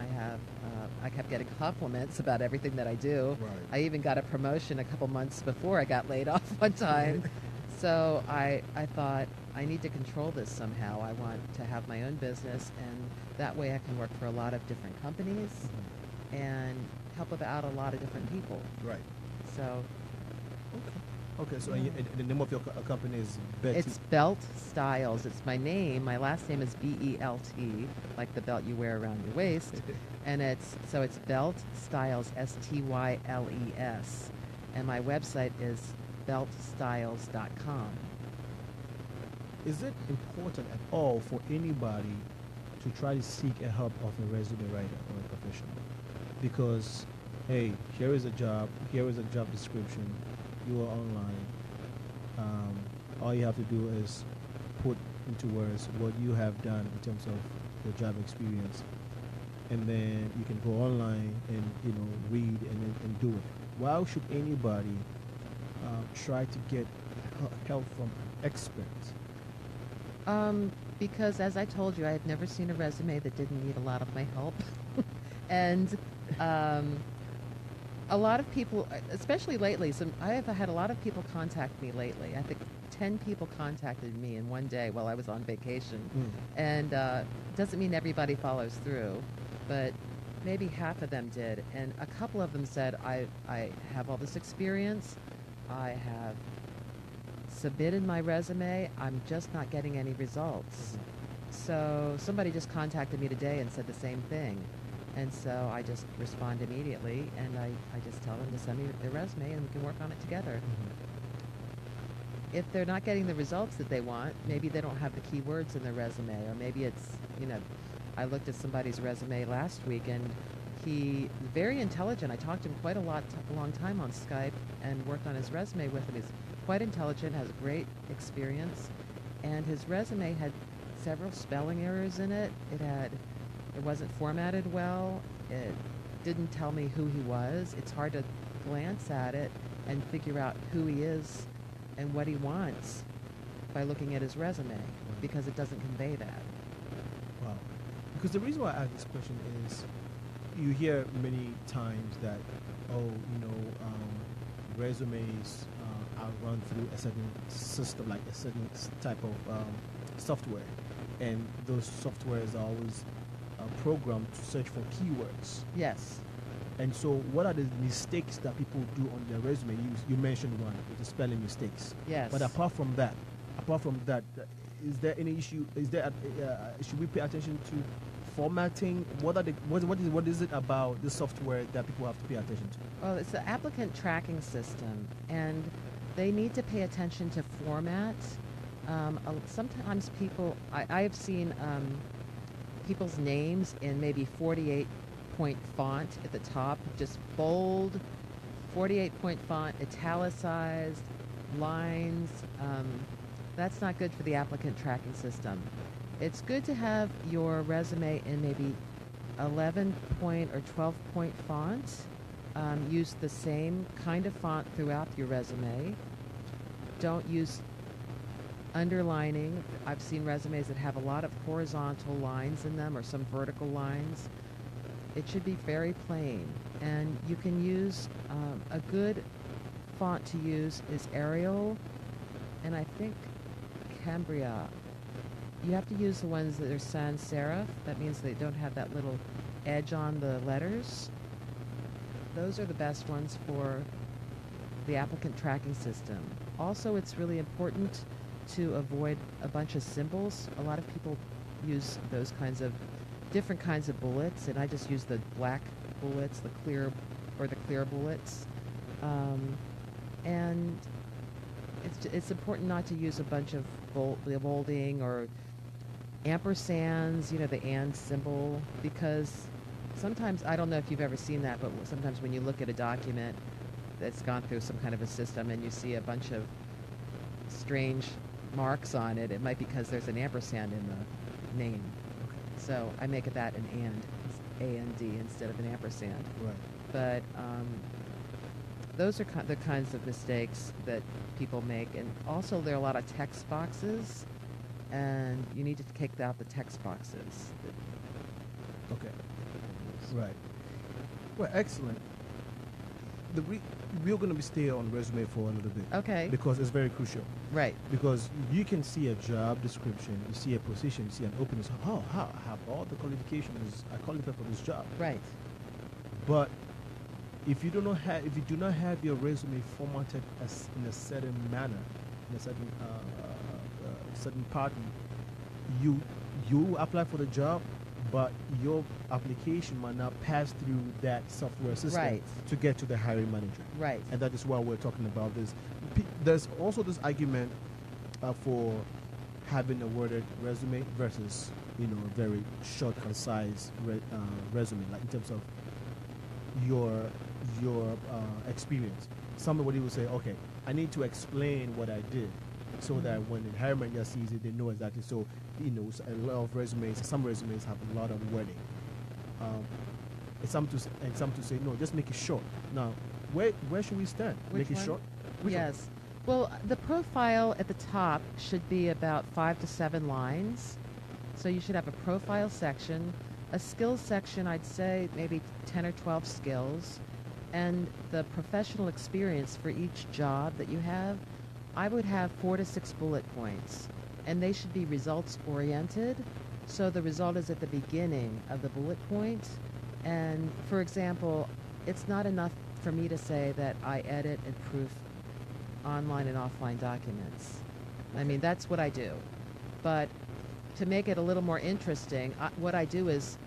I kept getting compliments about everything that I do. Right. I even got a promotion a couple months before I got laid off one time. So I thought, I need to control this somehow. I want to have my own business, and that way I can work for a lot of different companies and help out a lot of different people. Right. So. Okay, so and the name of your company is Betty? It's Belt Styles. It's my name. My last name is B-E-L-T, like the belt you wear around your waist. And it's Belt Styles, S-T-Y-L-E-S. And my website is beltstyles.com. Is it important at all for anybody to try to seek a help of a resume writer or a professional? Because, hey, here is a job description, you are online. All you have to do is put into words what you have done in terms of your job experience, and then you can go online and read and do it. Why should anybody try to get help from experts? Because as I told you, I had never seen a resume that didn't need a lot of my help. And a lot of people, especially lately, I have had a lot of people contact me lately. I think 10 people contacted me in one day while I was on vacation. And doesn't mean everybody follows through, but maybe half of them did. And a couple of them said, I have all this experience. I have submitted my resume. I'm just not getting any results. So somebody just contacted me today and said the same thing. And so I just respond immediately, and I just tell them to send me their resume, and we can work on it together. If they're not getting the results that they want, maybe they don't have the keywords in their resume, or maybe it's, I looked at somebody's resume last week, and he's very intelligent. I talked to him quite a long time on Skype and worked on his resume with him. He's quite intelligent, has great experience, and his resume had several spelling errors in it. It wasn't formatted well. It didn't tell me who he was. It's hard to glance at it and figure out who he is and what he wants by looking at his resume, because it doesn't convey that. Wow. Because the reason why I ask this question is, you hear many times that, resumes are run through a certain system, like a certain type of software, and those softwares are always programmed to search for keywords. Yes. And so what are the mistakes that people do on their resume? You mentioned one, with the spelling mistakes. Yes. But apart from that, is there any issue? Should we pay attention to formatting? What is it about this software that people have to pay attention to? Well, it's the applicant tracking system, and they need to pay attention to format. Sometimes I have seen people's names in maybe 48-point font at the top, just bold, 48-point font, italicized, lines. That's not good for the applicant tracking system. It's good to have your resume in maybe 11-point or 12-point font. Use the same kind of font throughout your resume. Don't use underlining. I've seen resumes that have a lot of horizontal lines in them or some vertical lines. It should be very plain. And you can use a good font to use is Arial, and I think Cambria. You have to use the ones that are sans serif. That means they don't have that little edge on the letters. Those are the best ones for the applicant tracking system. Also, it's really important to avoid a bunch of symbols. A lot of people use those different kinds of bullets, and I just use the black bullets, the clear bullets. And it's important not to use a bunch of bolding or ampersands, the and symbol, because sometimes, I don't know if you've ever seen that, but sometimes when you look at a document that's gone through some kind of a system and you see a bunch of strange marks on it, it might be because there's an ampersand in the name. Okay. So I make it that an and, A-N-D, instead of an ampersand. Right. But those are the kinds of mistakes that people make. And also there are a lot of text boxes, and you need to take out the text boxes. Okay. Right. Well, excellent. We're going to be stay on resume for a little bit. Okay. Because it's very crucial. Right. Because you can see a job description, you see a position, you see an opening. So, I have all the qualifications. I qualify for this job. Right. But if you do not have your resume formatted in a certain manner, in a certain pattern, you apply for the job, but your application might not pass through that software system Right. to get to the hiring manager. Right. And that is why we're talking about this. There's also this argument for having a worded resume versus, a very short, concise resume, like in terms of your experience. Somebody will say, okay, I need to explain what I did, so that when the hiring manager sees it, they know exactly. So, a lot of resumes, some resumes have a lot of wording. And some to say, no, just make it short. Now, where should we stand? Which Make it one? short? Which one? Yes. Well, the profile at the top should be about 5 to 7 lines. So you should have a profile section, a skills section, I'd say maybe 10 or 12 skills, and the professional experience for each job that you have. I would have 4 to 6 bullet points, and they should be results oriented. So the result is at the beginning of the bullet point. And for example, it's not enough for me to say that I edit and proof online and offline documents. I mean, that's what I do. But to make it a little more interesting, what I do is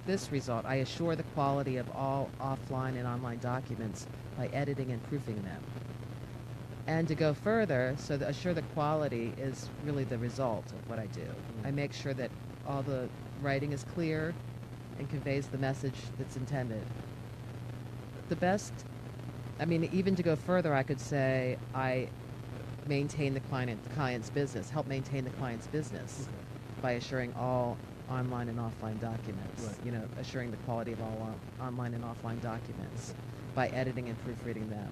this result. I assure the quality of all offline and online documents by editing and proofing them. And to go further, so to assure the quality is really the result of what I do. I make sure that all the writing is clear and conveys the message that's intended. The best, even to go further, I could say I maintain the client's business, help maintain the client's business by assuring all online and offline documents, assuring the quality of all online and offline documents by editing and proofreading them.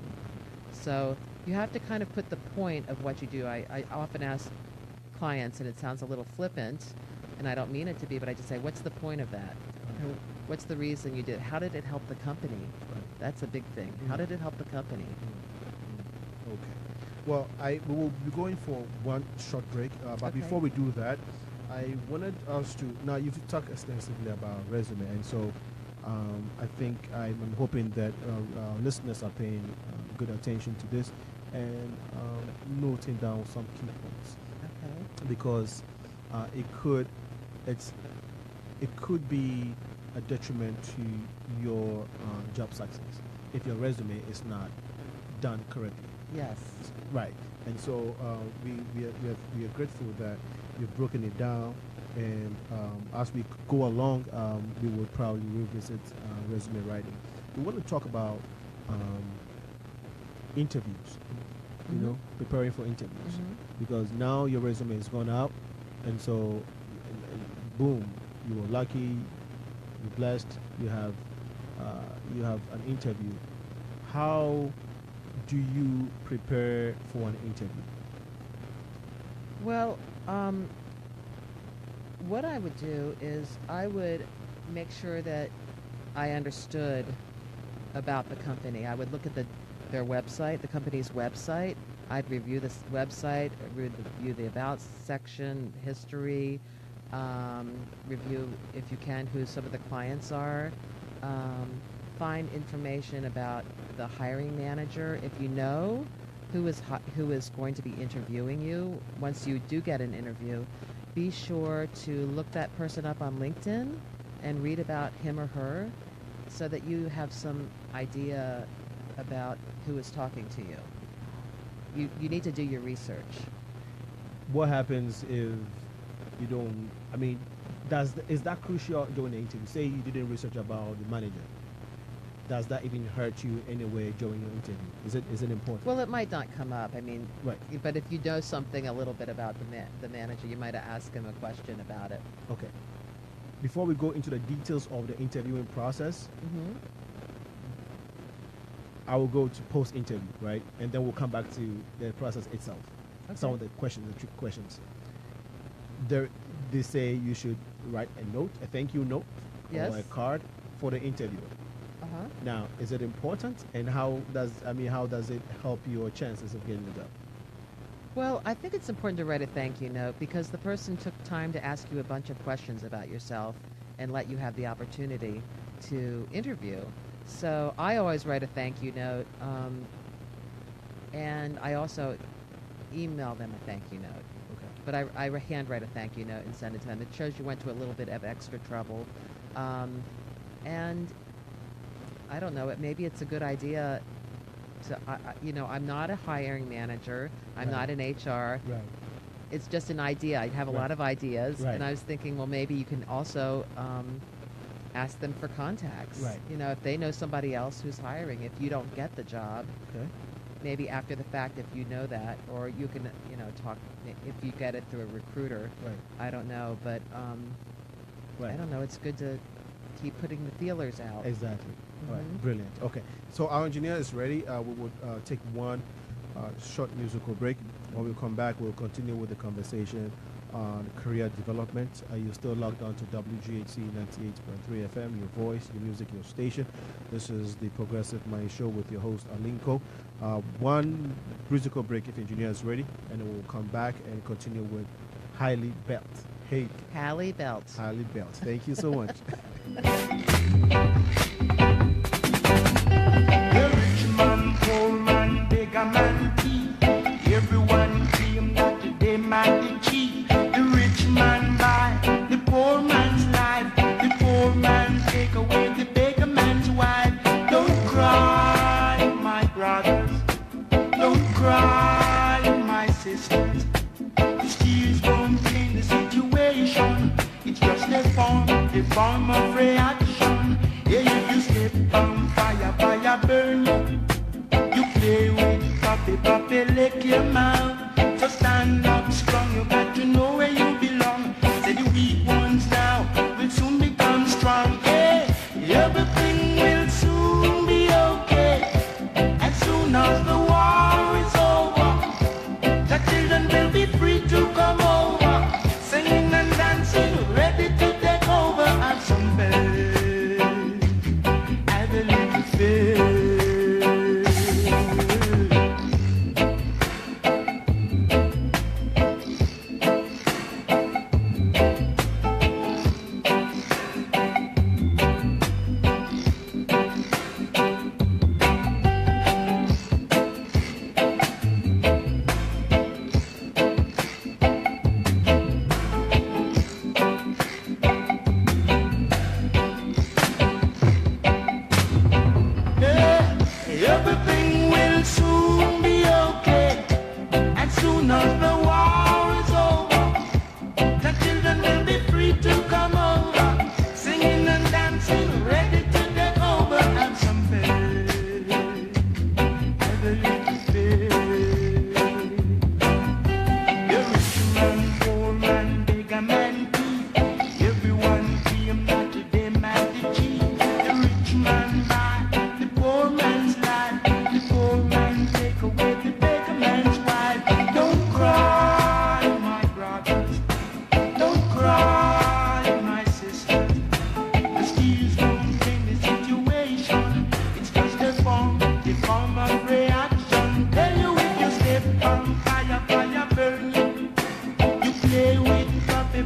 So you have to kind of put the point of what you do. I often ask clients, and it sounds a little flippant, and I don't mean it to be, but I just say, what's the point of that? What's the reason you did it? How did it help the company? That's a big thing. How did it help the company? Okay. Well, we will be going for one short break, but Okay. before we do that, I wanted us to. Now, you've talked extensively about resume, and so I think I'm hoping that our listeners are paying good attention to this and noting down some key points, Okay. because it could be a detriment to your job success if your resume is not done correctly. Yes. Right. And so we are grateful that you've broken it down, and as we go along, we will probably revisit resume writing. We want to talk about interviews, preparing for interviews, because now your resume has gone out, and so boom, you were lucky, you're blessed, you have an interview. How do you prepare for an interview? Well, what I would do is I would make sure that I understood about the company. I would look at their website, the company's website. I'd review this website, review the About section, history, review, if you can, who some of the clients are, find information about the hiring manager. If you know who is going to be interviewing you, once you do get an interview, be sure to look that person up on LinkedIn and read about him or her so that you have some idea about who is talking to you. You need to do your research. What happens if you don't? Is that crucial during the interview? Say you didn't research about the manager. Does that even hurt you anyway during your interview? Is it important? Well, it might not come up. Right. But if you know something a little bit about the manager, you might ask him a question about it. Okay. Before we go into the details of the interviewing process, I will go to post-interview, right? And then we'll come back to the process itself. Okay. Some of the questions, the trick questions. They say you should write a note, a thank you note, Yes. or a card for the interviewer. Uh-huh. Now, is it important? And how does it help your chances of getting the job? Well, I think it's important to write a thank you note because the person took time to ask you a bunch of questions about yourself and let you have the opportunity to interview. So I always write a thank you note, and I also email them a thank you note. Okay. but I handwrite a thank you note and send it to them. It shows you went to a little bit of extra trouble. And I don't know, maybe it's a good idea to, I'm not a hiring manager. I'm not in HR. Right. It's just an idea. I have a lot of ideas. Right. And I was thinking, well, maybe you can also ask them for contacts. Right. If they know somebody else who's hiring, if you don't get the job, Okay. maybe after the fact, if you know that, or you can, talk, if you get it through a recruiter. Right. I don't know, but Right. I don't know. It's good to keep putting the feelers out. Exactly. All right. Mhm. Brilliant. Okay, so our engineer is ready. We would take one short musical break. When we come back, we'll continue with the conversation on career development. You're still logged on to WGHC 98.3 FM, your voice, your music, your station. This is the Progressive Mind Show with your host, Alinko. One musical break if engineer is ready, and then we'll come back and continue with Haille Belt. Hey, Halle Belt. Haille Belt. Thank you so much. The rich man, poor man, beggar man, thief. Everyone claim that they might be cheap. The rich man buy the poor man's life. The poor man take away the beggar man's wife. Don't cry, my brothers. Don't cry, my sisters. The steers won't change the situation. It's just a form of reaction. Yeah, if you step on fire, fire burn you. You play with puppy, lick your mouth. So stand up strong, you got to know where you belong. Say the weak ones now will soon become strong. Hey, everything will soon be okay. As soon as the war is over, the children will be free to come over. Singing and dancing, ready to take over. Have some faith, have a little faith. Everything will soon be okay. As soon as the war is over, the children will be free to come over. Singing and dancing, ready to take over. Have some faith, have a little faith. The rich man, poor man, beggar man, thief. Everyone claim that they might be cheap. The rich man buy the poor man's life. The poor man take away the beggar man's wife. Don't cry, my brothers. Don't cry, my sisters. The steers won't change the situation. It's just a form of reaction. Tell you if you step on fire, fire burn you. You play with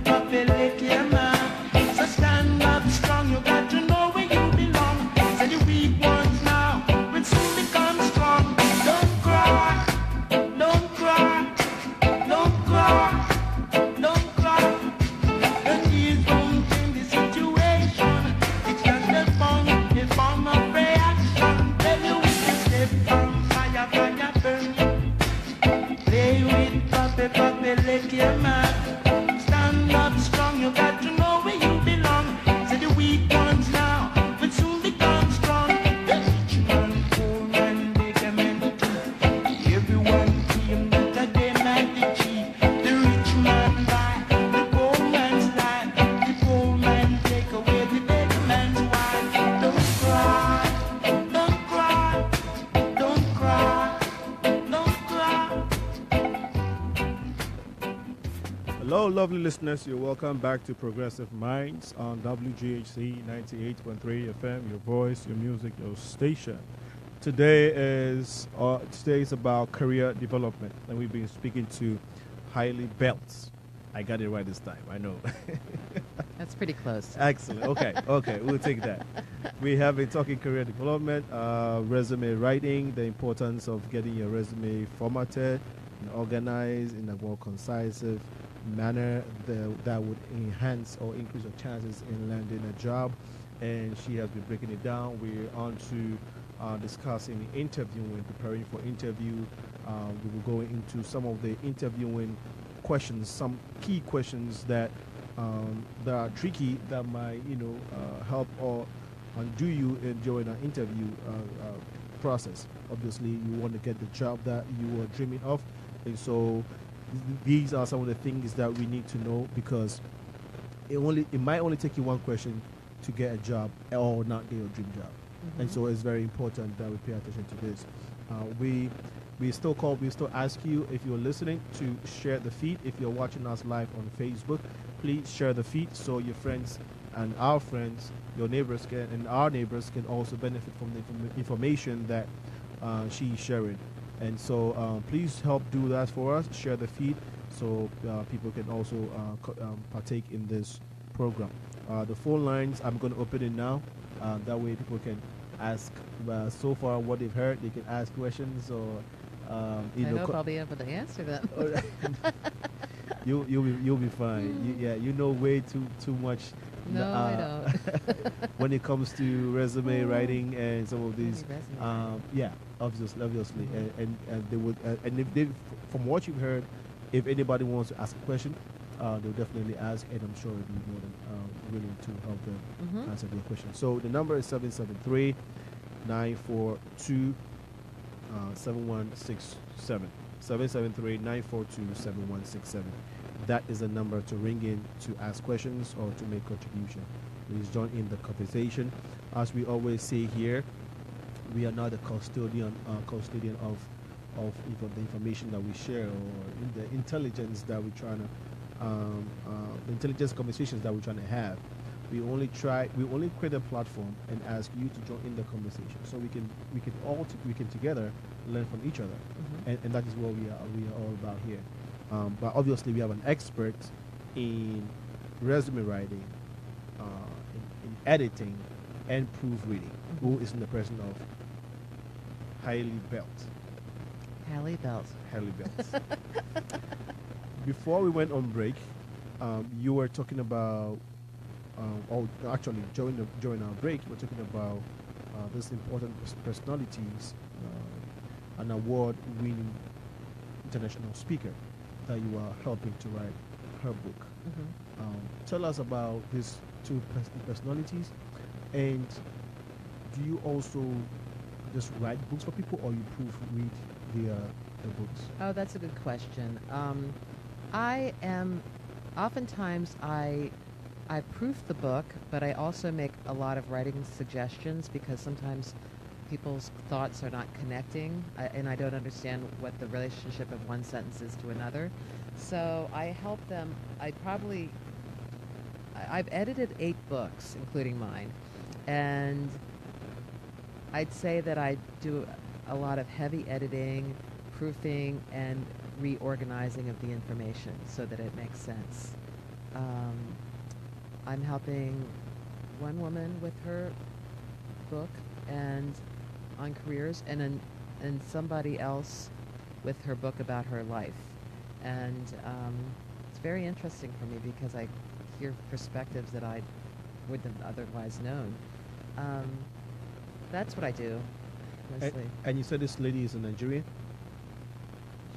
puppy, lick your mouth. So stand up strong, you got to know where you belong. Say the weak ones now will soon become strong. Don't cry, don't cry, don't cry, don't cry. The tears won't change the situation. It's just a form of reaction. Tell you if you step on fire, fire burn you. Play with puppy, lick your mouth. Stand up strong, you got to know where you belong. Say the weak ones now will soon become strong. The rich man, poor man, beggar man, thief. Everyone claim that they might be cheap. The rich man buy the poor man's life. The poor man take away the beggar man's wife. Don't cry, don't cry, don't cry, don't cry. Hello, lovely listeners. You're welcome back to Progressive Minds on WGHC 98.3 FM, your voice, your music, your station. Today is about career development, and we've been speaking to Haille Belt. I got it right this time, I know. That's pretty close. Excellent. Okay, we'll take that. We have been talking career development, resume writing, the importance of getting your resume formatted, and organized in a more concise manner that would enhance or increase your chances in landing a job. And she has been breaking it down. We're on to discussing interviewing, preparing for interview. We will go into some of the interviewing questions, some key questions that are tricky that might help or undo you during an interview process. Obviously, you want to get the job that you are dreaming of, and so these are some of the things that we need to know, because it might only take you one question to get a job or not get your dream job. And so it's very important that we pay attention to this. We still ask you, if you're listening, to share the feed. If you're watching us live on Facebook, please share the feed so your friends and our friends, your neighbors and our neighbors can also benefit from the information that she's sharing. And so please help do that for us. Share the feed so people can also partake in this program. The phone lines, I'm going to open it now. That way people can ask so far what they've heard. They can ask questions or I hope I'll be able to answer them. You'll be fine. You know way too much. No, I don't. When it comes to resume writing and some of these, obviously, and they would, and if they, from what you've heard, if anybody wants to ask a question, they'll definitely ask, and I'm sure it'll be more than willing to help them answer their question. So the number is 773-942-7167. 773-942-7167. That is the number to ring in to ask questions or to make contribution. Please join in the conversation. As we always say here, we are not the custodian of the information that we share, or in the intelligence that we're trying to the intelligence conversations that we're trying to have. We only create a platform and ask you to join in the conversation, so we can together learn from each other, and that is what we are all about here. But obviously, we have an expert in resume writing, in editing, and proofreading, who is in the person of Haille Belt. Haille Belt. Haille Belt. Before we went on break, you were talking about, actually during our break, we were talking about this important personalities, an award-winning international speaker that you are helping to write her book. Tell us about these two personalities, and do you also just write books for people, or you proofread the books? Oh, that's a good question. Oftentimes I proof the book, but I also make a lot of writing suggestions, because sometimes people's thoughts are not connecting, and I don't understand what the relationship of one sentence is to another. So I help them. I've edited 8 books, including mine, and I'd say that I do a lot of heavy editing, proofing, and reorganizing of the information so that it makes sense. I'm helping one woman with her book and on careers, and somebody else with her book about her life. And it's very interesting for me, because I hear perspectives that I wouldn't have otherwise known. That's what I do, mostly. And you said this lady is a Nigerian?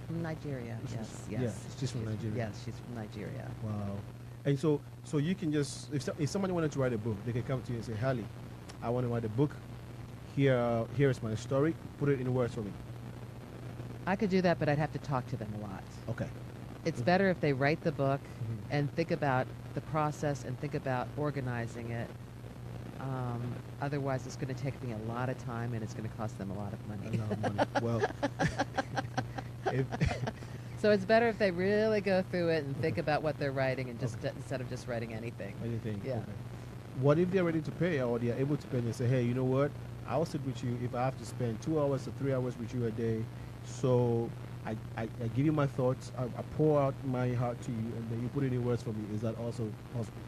From Nigeria, yes. Yeah, she's from Nigeria. Yes, she's from Nigeria. Wow. And so you can just, if somebody wanted to write a book, they can come to you and say, Haille, I want to write a book. Here's my story. Put it in words for me. I could do that, but I'd have to talk to them a lot. Okay. It's better if they write the book and think about the process and think about organizing it. Otherwise, it's going to take me a lot of time, and it's going to cost them a lot of money. A lot of money. Well, so it's better if they really go through it and think about what they're writing, and just instead of just writing anything. Yeah. Okay. What if they're ready to pay, or they're able to pay, and they say, hey, you know what? I'll sit with you if I have to spend 2 hours to 3 hours with you a day. So I give you my thoughts. I pour out my heart to you, and then you put it in words for me. Is that also possible?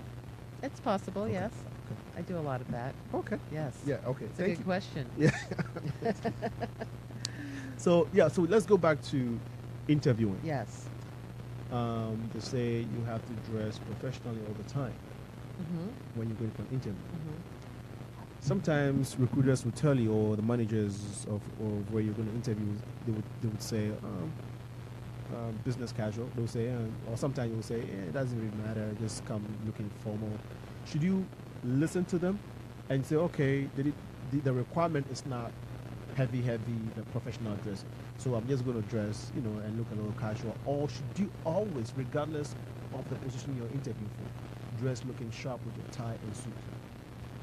It's possible, Okay. yes. Okay. I do a lot of that. Okay. Yes. Yeah. Okay. It's a good question. Yeah. So let's go back to interviewing. Yes. They say you have to dress professionally all the time when you're going for an interview. Sometimes recruiters will tell you, or the managers of where you're going to interview, they would say business casual. They'll say, or sometimes you'll say, it doesn't really matter, just come looking formal. Should you listen to them and say, okay, the requirement is not heavy, the professional dress, so I'm just going to dress, and look a little casual? Or should you always, regardless of the position you're interviewing for, dress looking sharp with your tie and suit?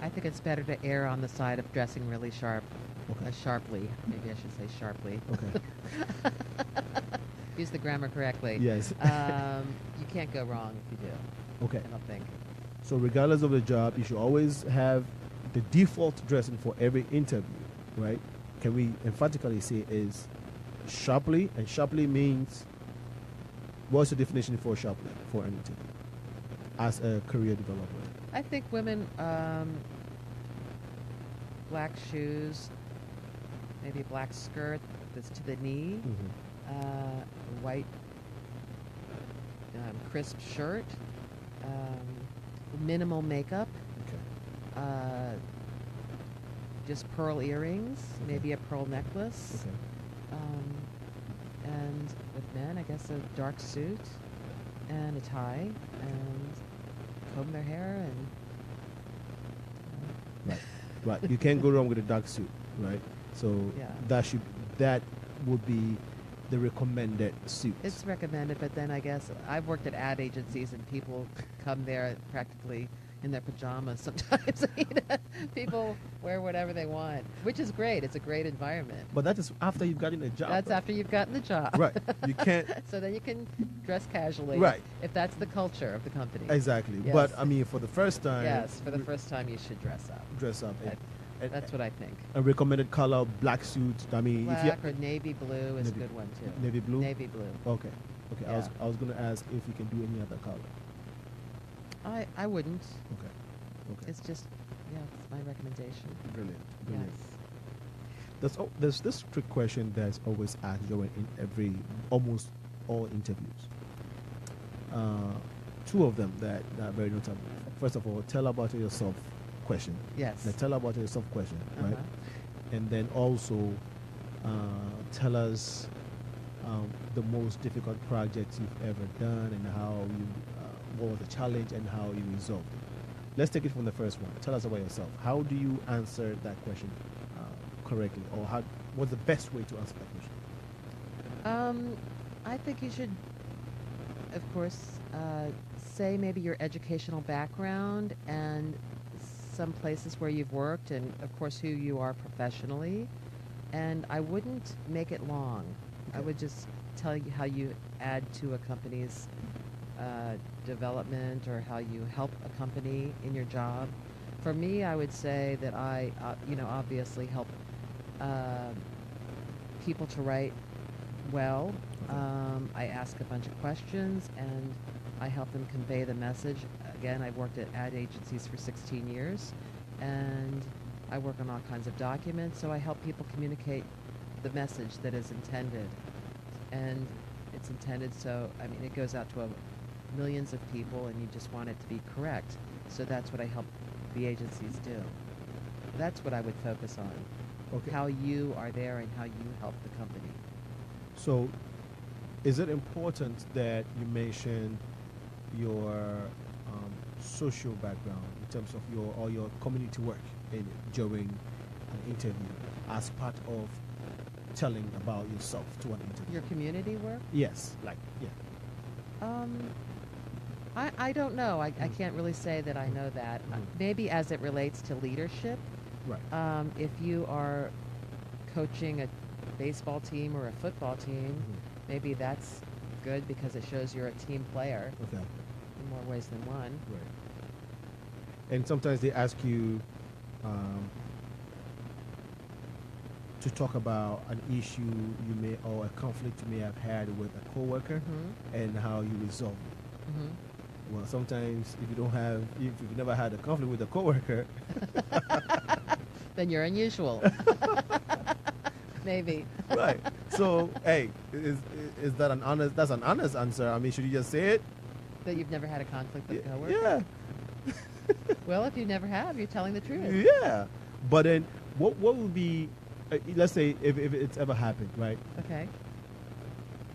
I think it's better to err on the side of dressing really sharp. Okay. Sharply. Maybe I should say sharply. Okay. Use the grammar correctly. Yes. You can't go wrong if you do. Okay. I don't think. So regardless of the job, you should always have the default dressing for every interview, right? Can we emphatically say is sharply? And sharply means, what's the definition for sharply for an interview as a career developer? I think women, black shoes, maybe a black skirt that's to the knee, white crisp shirt, minimal makeup, just pearl earrings, maybe a pearl necklace, and with men, I guess a dark suit and a tie, and comb their hair, and Right. You can't go wrong with a dark suit, right? So Yeah. that would be the recommended suit. it's recommended. But then I guess I've worked at ad agencies, and people come there practically in their pajamas sometimes. People wear whatever they want, which is great. It's a great environment. But that is after you've gotten a job. That's right? after you've gotten the job. Right. You can't. So then you can dress casually. Right. If that's the culture of the company. Exactly. Yes. But I mean, for the first time. Yes, for the first time you should dress up. Dress up. And That's what I think. a recommended color, black suit. I mean, if you Black or navy blue is a Navy- good one too. navy blue. Navy blue. Okay. Okay. Yeah. I was going to ask if you can do any other color. I wouldn't. Okay. Okay. It's just, yeah, it's my recommendation. Brilliant. Yes. Brilliant. There's this trick question that's always asked during in almost all interviews. Two of them that are very notable. First of all, tell about yourself question. Yes. The tell about yourself question, right? Uh-huh. And then also tell us the most difficult project you've ever done and how you what was the challenge and how you resolved it. Let's take it from the first one. Tell us about yourself. How do you answer that question correctly, or what's the best way to answer that question? I think you should, of course, say maybe your educational background and some places where you've worked, and of course who you are professionally. And I wouldn't make it long. I would just tell you how you add to a company's development, or how you help a company in your job. For me, I would say that I, obviously help people to write well. I ask a bunch of questions, and I help them convey the message. Again, I've worked at ad agencies for 16 years, and I work on all kinds of documents, so I help people communicate the message that is intended. And it's intended so, it goes out to millions of people, and you just want it to be correct. So that's what I help the agencies do. That's what I would focus on. Okay. How you are there and how you help the company. So, is it important that you mention your social background in terms of your community work during an interview as part of telling about yourself to an interview? Your community work? Yes, I don't know. I can't really say that I know that. Maybe as it relates to leadership. Right. If you are coaching a baseball team or a football team, maybe that's good because it shows you're a team player Okay. in more ways than one. Right. And sometimes they ask you to talk about an issue you may, or a conflict you may have had with a coworker, and how you resolve it. Well, sometimes if you've never had a conflict with a coworker, Then you're unusual. Maybe. Right. So, hey, is that an honest? That's an honest answer. I mean, should you just say it? That you've never had a conflict with a coworker? Yeah. Well, if you never have, you're telling the truth. Yeah. But then, what would be? Let's say if it's ever happened, right? Okay.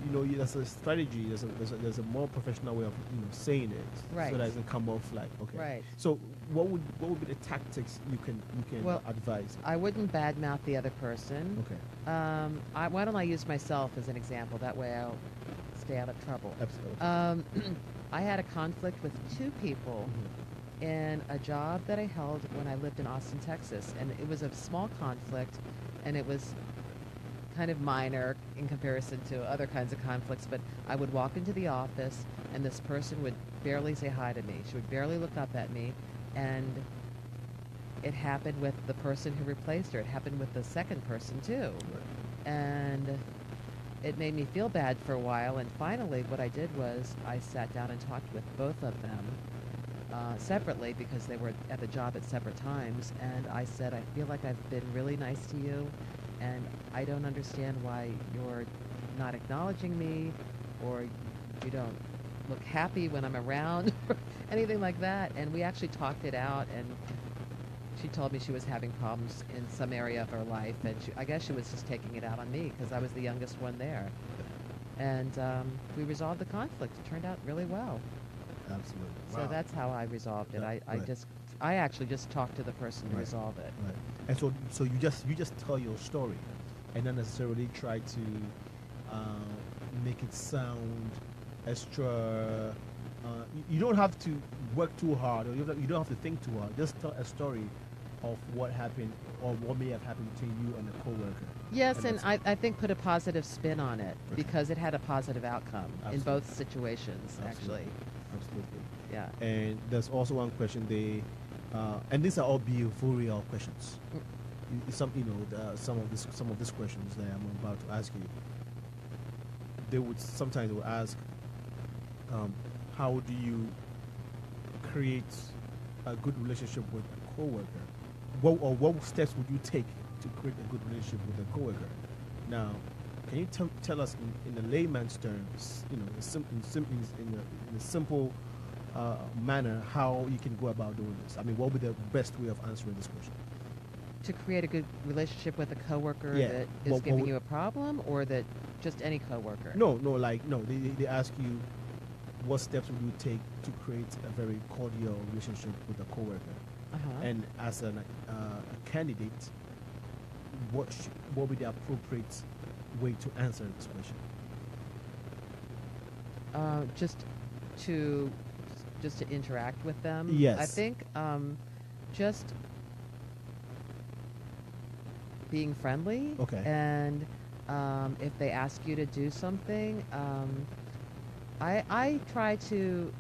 You know, there's a strategy. There's a more professional way of saying it, Right. so that it doesn't come off like okay. Right. So, what would be the tactics you can Well, advise? I wouldn't badmouth the other person. Okay. Why don't I use myself as an example? That way I'll stay out of trouble. Absolutely. I had a conflict with two people Mhm. in a job that I held when I lived in Austin, Texas. And it was a small conflict, and it was kind of minor in comparison to other kinds of conflicts. But I would walk into the office, and this person would barely say hi to me. She would barely look up at me. And it happened with the person who replaced her. It happened with the second person, too. And it made me feel bad for a while. And finally, what I did was I sat down and talked with both of them separately, because they were at the job at separate times. And I said, I feel like I've been really nice to you, and I don't understand why you're not acknowledging me, or you don't look happy when I'm around, or anything like that. And we actually talked it out, and she told me she was having problems in some area of her life, and I guess she was just taking it out on me because I was the youngest one there. And we resolved the conflict. It turned out really well. Absolutely. So Wow. that's how I resolved it. Yeah, right. I actually just talked to the person to Right. resolve it. Right. And so you just tell your story, and not necessarily try to make it sound extra. You don't have to work too hard, or you don't have to think too hard. Just tell a story of what happened or what may have happened between you and a coworker. Yes, and that's- I think put a positive spin on it, Okay. because it had a positive outcome in Absolutely. both situations, actually. Absolutely. Yeah. And there's also one question and these are all behavioral questions. Some some of these questions that I'm about to ask you. They would ask, how do you create a good relationship with a coworker? What steps would you take to create a good relationship with a coworker? Now, can you tell us in the layman's terms, in a simple manner, how you can go about doing this? I mean, what would be the best way of answering this question? To create a good relationship with a coworker Yeah. that is What giving would- you a problem, or that just any coworker? No. They ask you, what steps would you take to create a very cordial relationship with a coworker? Uh-huh. And as a candidate, what would be the appropriate way to answer this question? Just to interact with them. Yes. I think just being friendly. Okay. And if they ask you to do something, I try to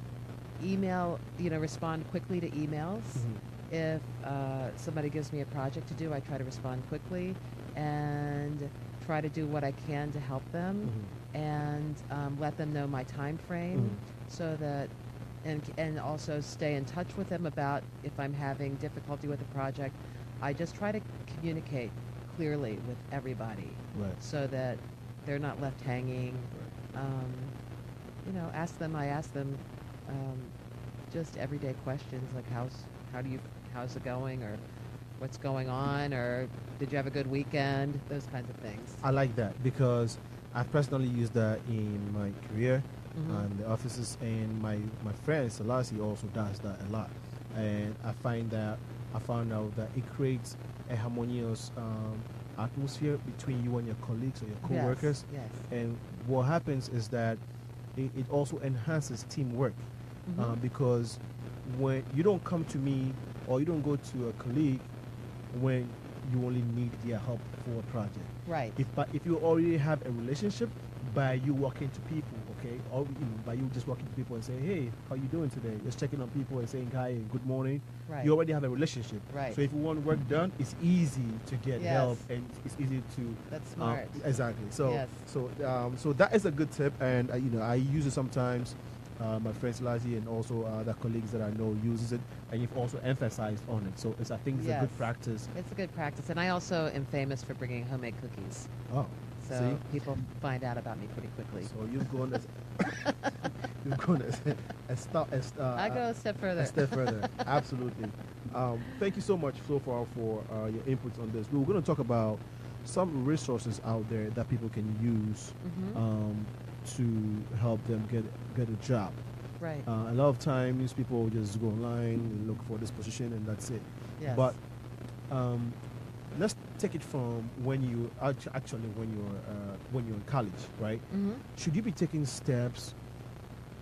respond quickly to emails. Mhm. If somebody gives me a project to do, I try to respond quickly and try to do what I can to help them, and let them know my time frame, so that and also stay in touch with them about if I'm having difficulty with a project. I just try to communicate clearly with everybody, Right. so that they're not left hanging. I ask them just everyday questions like how's it going, or what's going on, or did you have a good weekend, those kinds of things. I like that because I've personally used that in my career Mhm. and the offices, and my friend Selassie also does that a lot. And I found out that it creates a harmonious atmosphere between you and your colleagues or your coworkers. Yes. And what happens is that it also enhances teamwork, Mhm. because when you don't come to me or you don't go to a colleague when you only need their help for a project. Right. If you already have a relationship, by you walking to people, okay, or by you just walking to people and saying, hey, how you doing today? Just checking on people and saying hi and good morning. Right. You already have a relationship. Right. So if you want work done, it's easy to get Yes. help, and it's easy to. That's smart. Exactly. So Yes. so that is a good tip, and I use it sometimes my friends Lazi and also the colleagues that I know uses it, and you've also emphasized on it. So I think it's a Yes. good practice. It's a good practice, and I also am famous for bringing homemade cookies. Oh, So see? people find out about me pretty quickly. So you've gone as you've gone I go a step further. a step further. Absolutely. Thank you so much so far for your inputs on this. We were going to talk about some resources out there that people can use to help them get a job. Right. A lot of times people just go online and look for this position and that's it. Yes. But let's take it from when you actually when you're in college, right? Mm-hmm. Should you be taking steps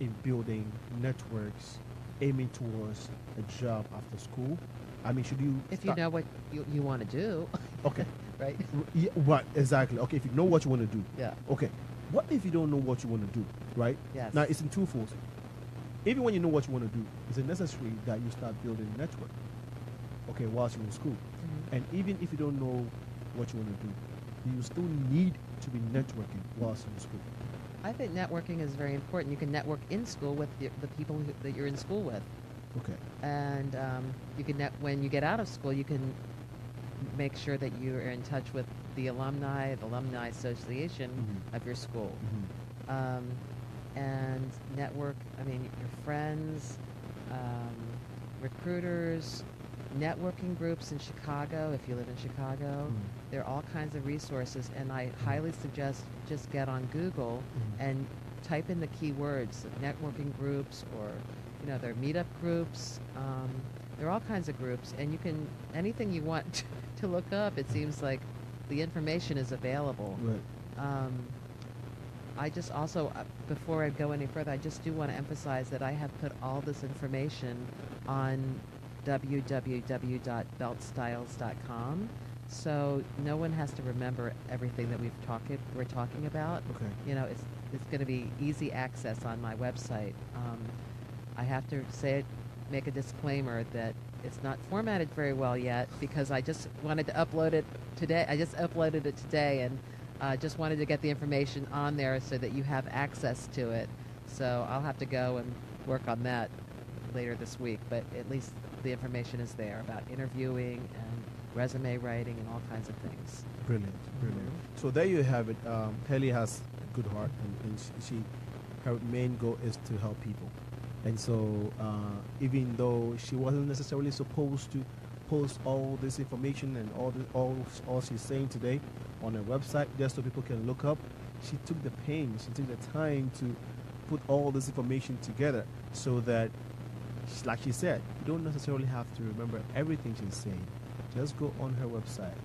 in building networks, aiming towards a job after school? I mean, should you? If you know what you want to do, Okay. right? Yeah, what exactly? Okay, if you know what you want to do. Yeah. Okay. What if you don't know what you want to do, right? Yes. Now it's in two folds. Even when you know what you want to do, is it necessary that you start building a network? Okay, whilst you're in school, and even if you don't know what you want to do, you still need to be networking whilst you're in school. I think networking is very important. You can network in school with the people that you're in school with, Okay. and you can when you get out of school, you can make sure that you are in touch with the alumni association of your school. And network, I mean, your friends, recruiters, networking groups in Chicago, if you live in Chicago. There are all kinds of resources, and I highly suggest just get on Google and type in the keywords, networking groups, or, there are meetup groups. There are all kinds of groups, and you can, anything you want to look up, it seems like the information is available. Right. I just also, before I go any further, I just do want to emphasize that I have put all this information on www.beltstyles.com, so no one has to remember everything that we're talking about. Okay. It's going to be easy access on my website. I have to make a disclaimer that it's not formatted very well yet because I just wanted to upload it today. I just uploaded it today, and just wanted to get the information on there so that you have access to it. So I'll have to go and work on that later this week, but at least the information is there about interviewing and resume writing and all kinds of things. Brilliant. So there you have it. Haille has a good heart, and her main goal is to help people. And so even though she wasn't necessarily supposed to post all this information and all she's saying today on her website just so people can look up, she took the time to put all this information together so that, like she said, you don't necessarily have to remember everything she's saying. Just go on her website,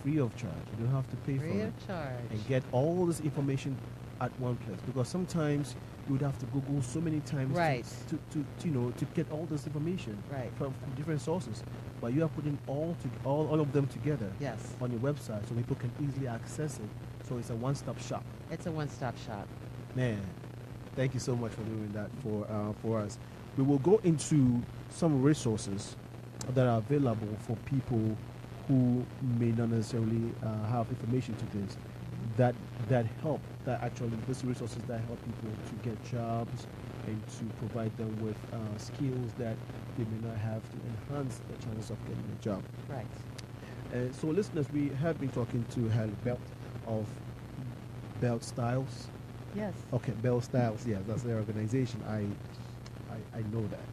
free of charge. You don't have to pay for Free it, of charge. and get all this information at one place, because sometimes you would have to Google so many times Right. to get all this information Right. from different sources. But you are putting all of them together Yes. on your website so people can easily access it. So it's a one-stop shop. It's a one-stop shop. Man, thank you so much for doing that for us. We will go into some resources that are available for people who may not necessarily have information to this, that help, these resources that help people to get jobs and to provide them with skills that they may not have to enhance their chances of getting a job. Right. So listeners, we have been talking to Haille Belt of Belt Styles. Yes. Okay, Belt Styles, yeah, that's their organization. I know that.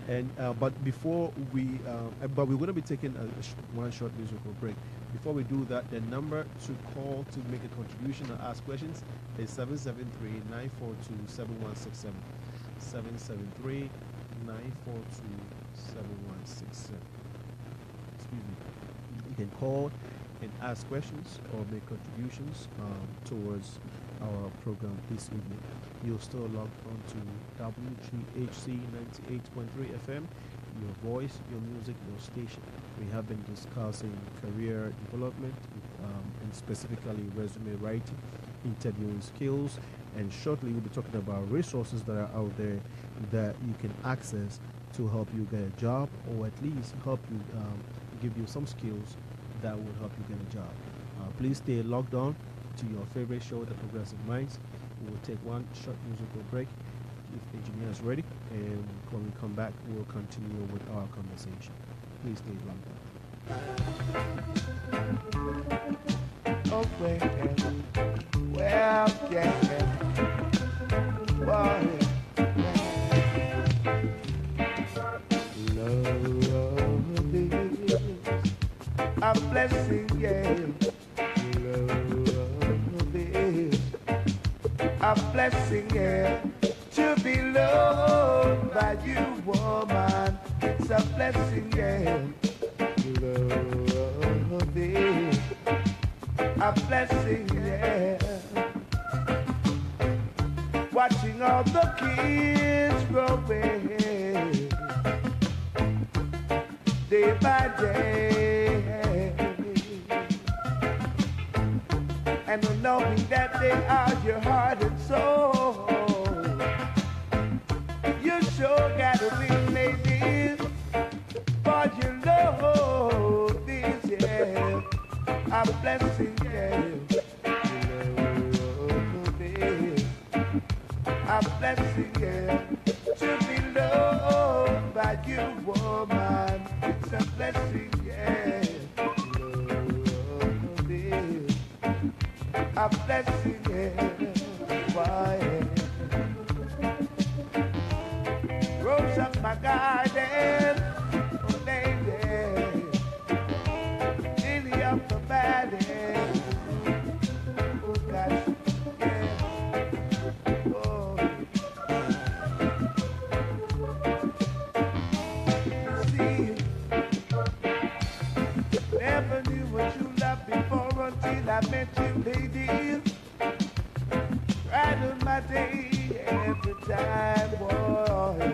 And but before we're going to be taking one short musical break. Before we do that, the number to call to make a contribution or ask questions is 773-942-7167. 773-942-7167. Excuse me. You can call and ask questions or make contributions towards our program this evening. You're still logged on to WGHC 98.3 FM, your voice, your music, your station. We have been discussing career development and specifically resume writing, interviewing skills, and shortly we'll be talking about resources that are out there that you can access to help you get a job, or at least help you give you some skills that will help you get a job. Please stay logged on to your favorite show, The Progressive Minds. We will take one short musical break if the engineer is ready, and when we come back, we'll continue with our conversation. Please stay longer. Oh, well, yeah. Boy, love is a blessing, yeah. Love is a blessing, yeah. To be loved by you, woman, it's a blessing, yeah. Love is a blessing, yeah. Watching all the kids growing day by day, and knowing that they are your heart and soul. You sure gotta be ladies, for your love is, yeah, a blessing, yeah. Love is a blessing, yeah. To be loved by you, woman, it's a blessing, yeah. Love is a blessing, yeah. Why? Rose up my garden, oh lady, lily up the valley, oh gosh, yeah, oh. See, never knew what you loved before until I met you, lady. Right on my day every time, boy.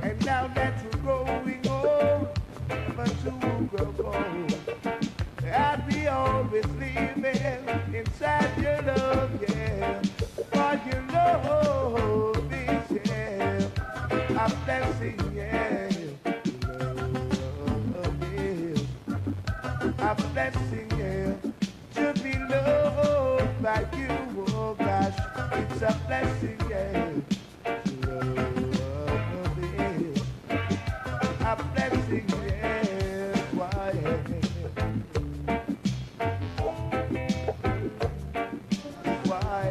And now that you're growing old, never to grow old, I'll be always living inside your love, yeah. For your love is, yeah, a blessing, yeah. Love is a blessing, yeah. To be loved by you, oh gosh, it's a blessing, yeah. Love is a blessing, yeah. Why? Why?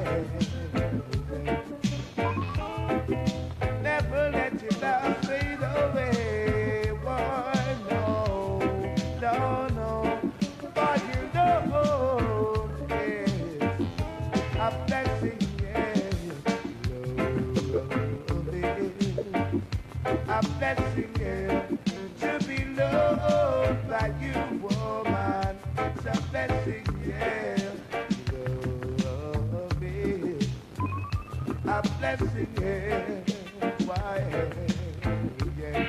Never let your love fade away. Why? No, no, no. For you know, yes, a blessing, yeah. Love is a blessing, yeah. To be loved by you, woman, it's a blessing, yeah. Love is a blessing, yeah. Why? Yeah.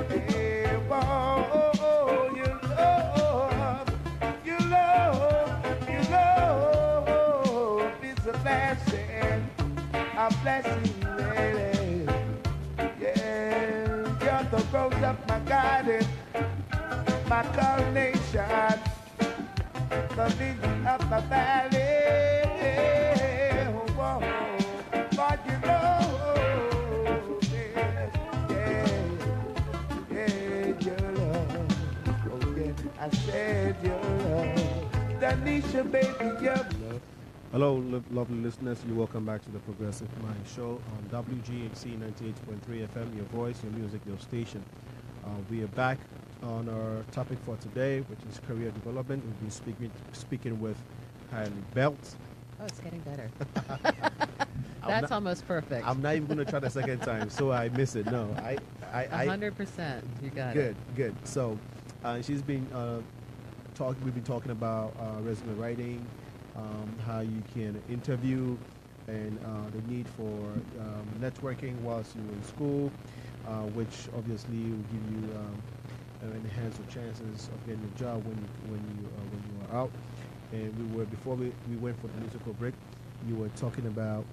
Hey, whoa, you love, you love, you love is a blessing, lady. Yeah, you're the rose of my garden, my carnation, the lily of my valley. Whoa, but you know, yeah, yeah, your love. Oh yeah, I said your love. Danisha, baby, your love. Hello, lovely listeners. You're welcome back to the Progressive Mind Show on WGHC 98.3 FM, your voice, your music, your station. We are back on our topic for today, which is career development. We've been speaking with Haille Belt. Oh, it's getting better. That's almost perfect. I'm not even going to try the second time, so I miss it. No, I 100%. You got it. Good. So, she's been we've been talking about resume writing, how you can interview, and the need for networking whilst you're in school, which obviously will give you enhance your chances of getting a job when you are out. And before we went for the musical break, you were talking about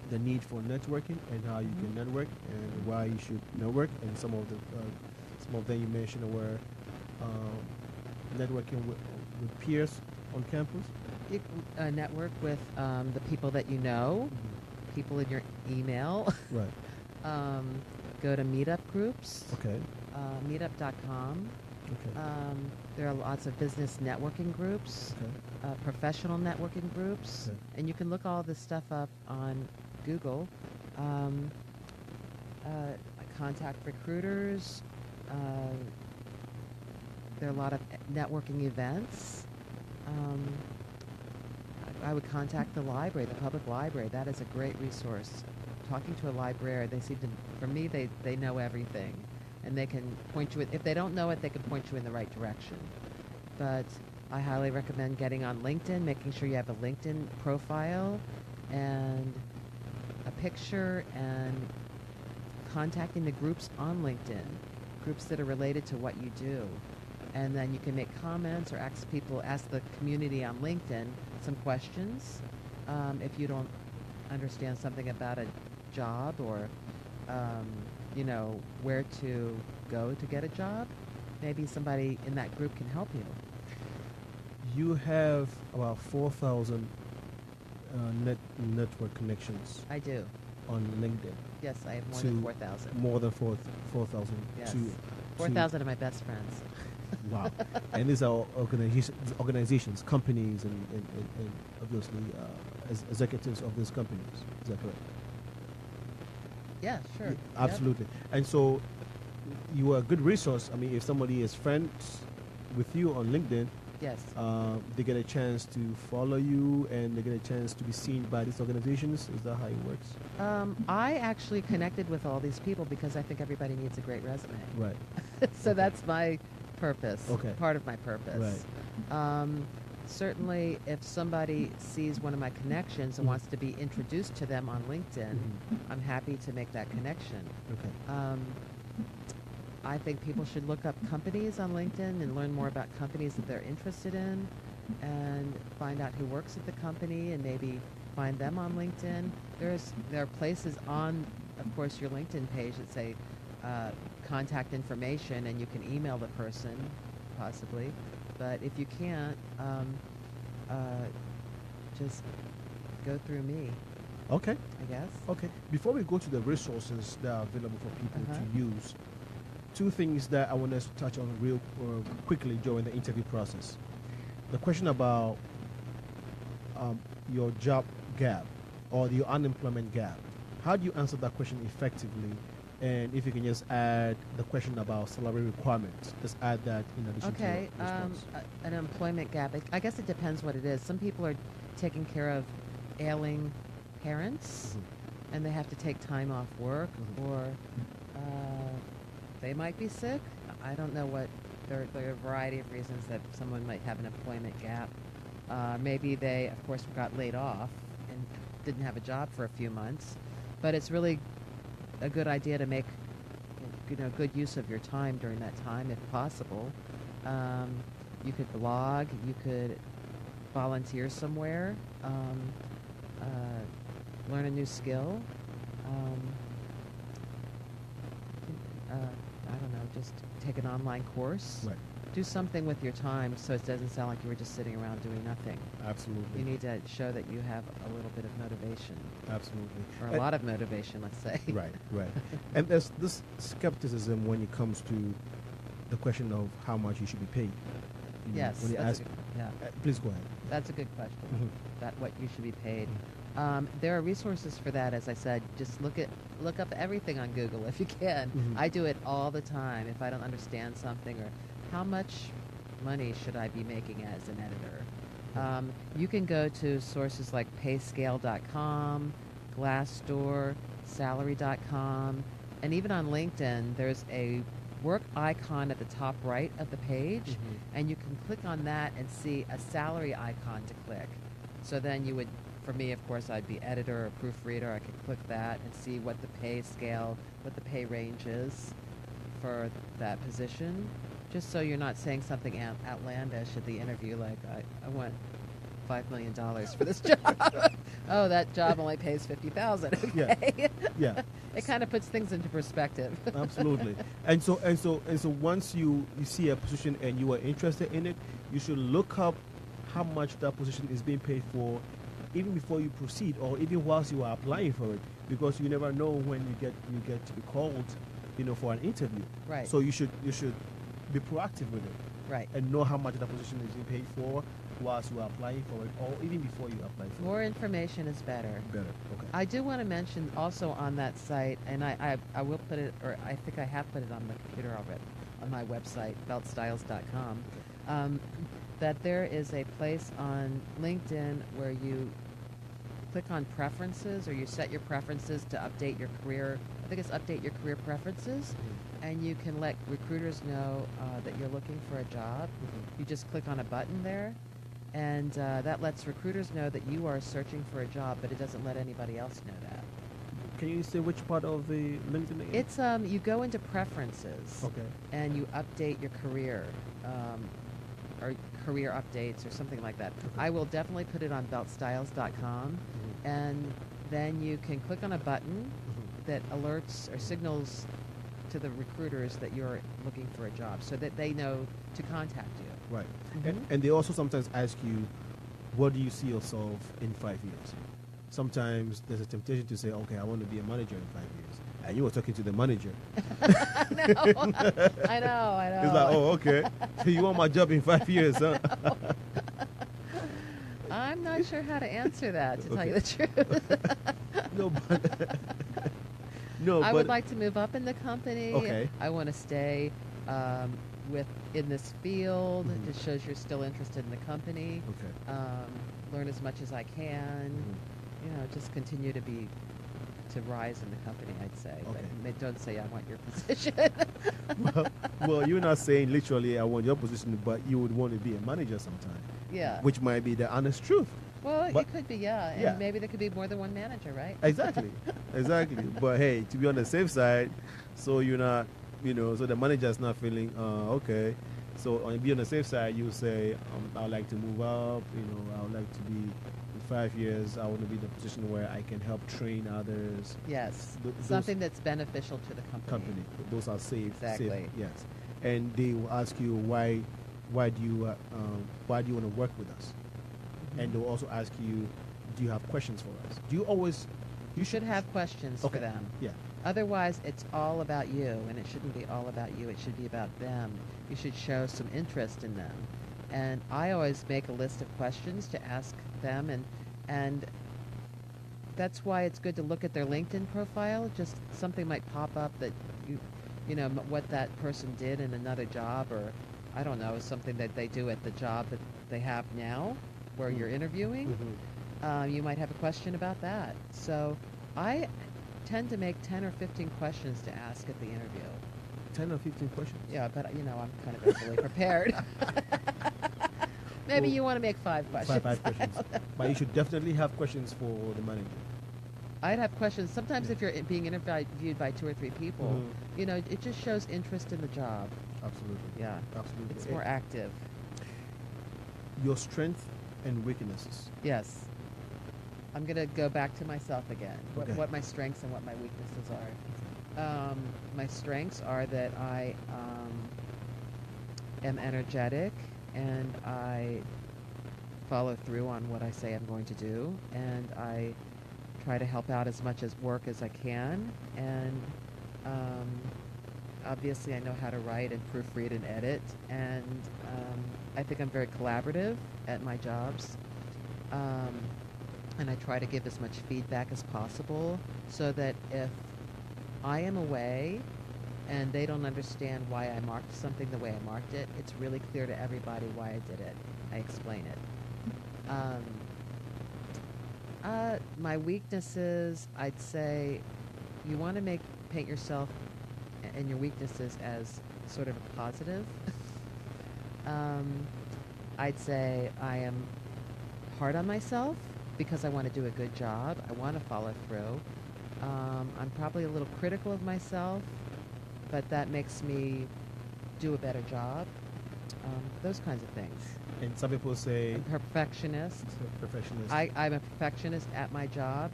the need for networking and how you can network and why you should network, and some of them you mentioned were networking with peers on campus? You can network with the people that you know, people in your email. Right. Go to meetup groups, Okay. meetup.com. Okay. There are lots of business networking groups, Okay. professional networking groups, Okay. and you can look all this stuff up on Google. I contact recruiters. There are a lot of networking events. I would contact the library, the public library. That is a great resource. Talking to a librarian, they seem to, for me, they know everything. And they can point you, if they don't know it, they can point you in the right direction. But I highly recommend getting on LinkedIn, making sure you have a LinkedIn profile and a picture, and contacting the groups on LinkedIn, groups that are related to what you do. And then you can make comments or ask the community on LinkedIn some questions. If you don't understand something about a job or, where to go to get a job, maybe somebody in that group can help you. You have about 4,000 network connections I do. on LinkedIn. Yes, I have more To than 4,000. More than 4,000. Yes. to 4,000 are my best friends. Wow. And these are organizations, companies, and obviously as executives of these companies. Is that correct? Yeah, sure. Yeah, absolutely. And so you are a good resource. I mean, if somebody is friends with you on LinkedIn, Yes. they get a chance to follow you and they get a chance to be seen by these organizations. Is that how it works? I actually connected with all these people because I think everybody needs a great resume. Right. So that's my purpose. Okay. Part of my purpose. Right. Certainly, if somebody sees one of my connections and Mhm. wants to be introduced to them on LinkedIn, Mhm. I'm happy to make that connection. Okay. I think people should look up companies on LinkedIn and learn more about companies that they're interested in, and find out who works at the company and maybe find them on LinkedIn. There are places on, of course, your LinkedIn page that say contact information, and you can email the person, possibly. But if you can't, just go through me, Okay. I guess. Okay. Before we go to the resources that are available for people Uh-huh. to use, two things that I want us to touch on real quickly during the interview process. The question about your job gap or your unemployment gap. How do you answer that question effectively? And if you can just add the question about salary requirements, just add that in addition to Okay, your response. an employment gap. I guess it depends what it is. Some people are taking care of ailing parents, Mhm. and they have to take time off work, Mhm. or they might be sick. I don't know what. There are a variety of reasons that someone might have an employment gap. Maybe they, of course, got laid off and didn't have a job for a few months. But it's really a good idea to make good use of your time during that time, if possible. You could blog. You could volunteer somewhere. Learn a new skill. I don't know, just take an online course. Right. Do something with your time so it doesn't sound like you were just sitting around doing nothing. Absolutely. You need to show that you have a little bit of motivation, Absolutely. or a And- lot of motivation, let's say. Right, right. And there's this skepticism when it comes to the question of how much you should be paid. You know, Yes, When you that's ask, a please go ahead. that's a good question. Mhm. That what you should be paid. There are resources for that, as I said. Just look up everything on Google if you can. Mhm. I do it all the time if I don't understand something, or how much money should I be making as an editor. You can go to sources like payscale.com, Glassdoor, salary.com, and even on LinkedIn, there's a work icon at the top right of the page, Mhm. and you can click on that and see a salary icon to click. So then you would, for me, of course, I'd be editor or proofreader. I could click that and see what the pay scale, what the pay range is for that position, just so you're not saying something outlandish at the interview, like, I want $5 million for this job. Oh, that job only pays $50,000. Yeah. Okay. Yeah. It kind of puts things into perspective. Absolutely. And so once you see a position and you are interested in it, you should look up how much that position is being paid for, even before you proceed, or even whilst you are applying for it, because you never know when you get to be called, for an interview. Right. So you should be proactive with it. Right. And know how much that position is being paid for whilst you are applying for it, or even before you apply for More information is better. it. Better. Okay. I do want to mention also on that site, and I will put it, or I think I have put it on the computer already, on my website, beltstyles.com, that there is a place on LinkedIn where you click on preferences, or you set your preferences to update your career. I think it's update your career preferences, and you can let recruiters know that you're looking for a job. You just click on a button there, and that lets recruiters know that you are searching for a job, but it doesn't let anybody else know that. Can you say which part of the LinkedIn again? It's you go into preferences, Okay. and you update your career, or career updates or something like that. I will definitely put it on beltstyles.com, and then you can click on a button that alerts or signals to the recruiters that you're looking for a job, so that they know to contact you. Right. And they also sometimes ask you, what do you see yourself in 5 years? Sometimes there's a temptation to say, okay, I want to be a manager in 5 years. And you were talking to the manager. I know. He's like, oh, okay. So you want my job in 5 years, huh? I'm not sure how to answer that, to tell Okay. you the truth. No, but... no, I but... would like to move up in the company. Okay. I want to stay in this field. It shows you're still interested in the company. Okay. Learn as much as I can. Just continue to rise in the company, I'd say. Okay. But don't say I want your position. well, you're not saying literally I want your position, but you would want to be a manager sometime. Yeah. Which might be the honest truth. Well, but- it could be, yeah. And Yeah. maybe there could be more than one manager, right? Exactly. Exactly. But hey, to be on the safe side, so you're not, so the manager's not feeling, okay. So be on the safe side, you say, I'd like to move up, I would like to be, in 5 years, I want to be in a position where I can help train others. Yes. Those Something that's beneficial to the company. Those are safe. Exactly. Safe, yes. And they will ask you, why do you want to work with us? And they'll also ask you, do you have questions for us? Do you always... You should have questions for them. Yeah. Otherwise, it's all about you, and it shouldn't be all about you. It should be about them. You should show some interest in them. And I always make a list of questions to ask them, and that's why it's good to look at their LinkedIn profile. Just something might pop up that what that person did in another job, or I don't know, something that they do at the job that they have now, where you're interviewing. You might have a question about that. So I tend to make 10 or 15 questions to ask at the interview. 10 or 15 questions? Yeah, but I'm kind of overly prepared. Maybe Well, you want to make 5 questions. Five questions. But you should definitely have questions for the manager. I'd have questions. Sometimes if you're being interviewed by 2 or 3 people, it just shows interest in the job. Absolutely. Yeah. Absolutely. It's more active. Your strength and weaknesses. Yes. I'm going to go back to myself again, Okay. what my strengths and what my weaknesses are. My strengths are that I am energetic, and I follow through on what I say I'm going to do, and I try to help out as much as work as I can, and obviously I know how to write and proofread and edit, and I think I'm very collaborative at my jobs. And I try to give as much feedback as possible, so that if I am away and they don't understand why I marked something the way I marked it, it's really clear to everybody why I did it. I explain it. My weaknesses, I'd say you want to paint yourself and your weaknesses as sort of a positive. I'd say I am hard on myself because I want to do a good job. I want to follow through. I'm probably a little critical of myself, but that makes me do a better job. Those kinds of things. And some people say... I'm a perfectionist. Perfectionist. I'm a perfectionist at my job,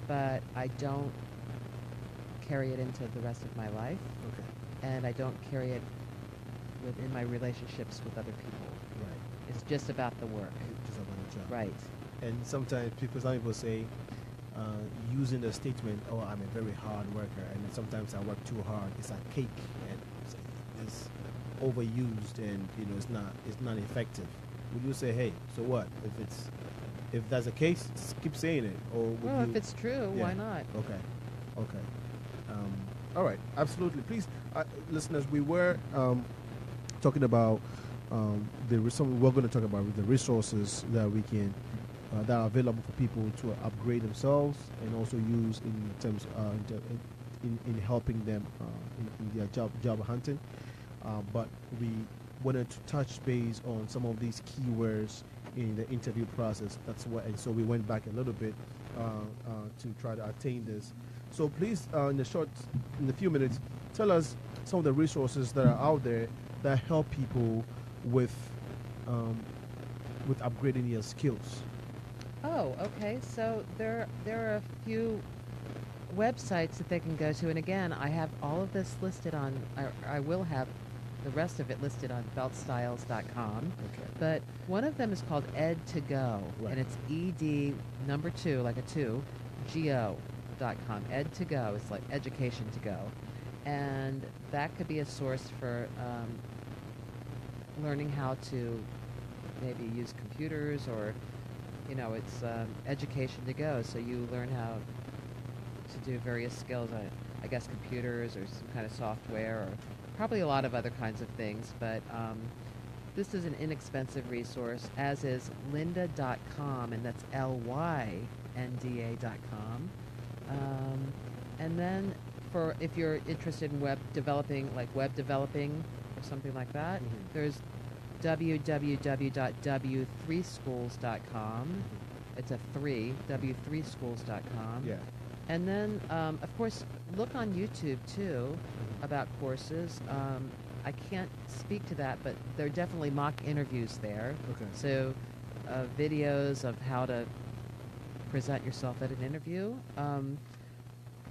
but I don't carry it into the rest of my life, Okay. and I don't carry it within my relationships with other people. Right. It's just about the work. Just about the job. Right. And sometimes some people say, using the statement, "Oh, I'm a very hard worker," and then sometimes I work too hard. It's a cake, and it's overused, and it's not effective. Would you say, hey, so what? If that's the case, just keep saying it, or would Well, you, if it's true, Yeah. why not? Okay. All right, absolutely. Please, listeners, we were talking about we're going to talk about the resources that we can that are available for people to upgrade themselves and also use in terms in helping them in their job hunting. But we wanted to touch base on some of these keywords in the interview process. And so we went back a little bit to try to attain this. So please, in a few minutes, tell us some of the resources that are out there that help people with upgrading their skills. Oh, okay. So there are a few websites that they can go to, and again, I have all of this listed on. I will have the rest of it listed on beltstyles.com. Okay. But one of them is called Ed2Go, Right. and it's ED number 2, like a 2, go.com. Ed2Go is like education to go, and that could be a source for learning how to maybe use computers, or it's education to go. So you learn how to do various skills. I guess computers or some kind of software, or probably a lot of other kinds of things. But this is an inexpensive resource, as is lynda.com, and that's lynda.com. And then if you're interested in web developing or something like that, there's www.w3schools.com. It's a 3, w3schools.com. Yeah. And then, of course, look on YouTube, too, about courses. I can't speak to that, but there are definitely mock interviews there. Okay. So videos of how to present yourself at an interview.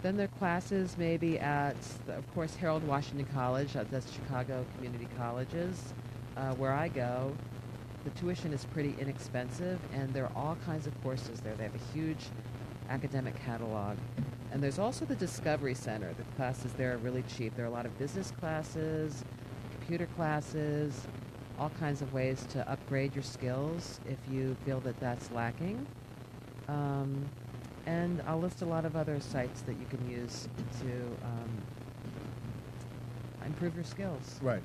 Then there are classes maybe at, of course, Harold Washington College. That's Chicago Community Colleges, where I go. The tuition is pretty inexpensive, and there are all kinds of courses there. They have a huge academic catalog. And there's also the Discovery Center. The classes there are really cheap. There are a lot of business classes, computer classes, all kinds of ways to upgrade your skills if you feel that that's lacking. And I'll list a lot of other sites that you can use to improve your skills Right.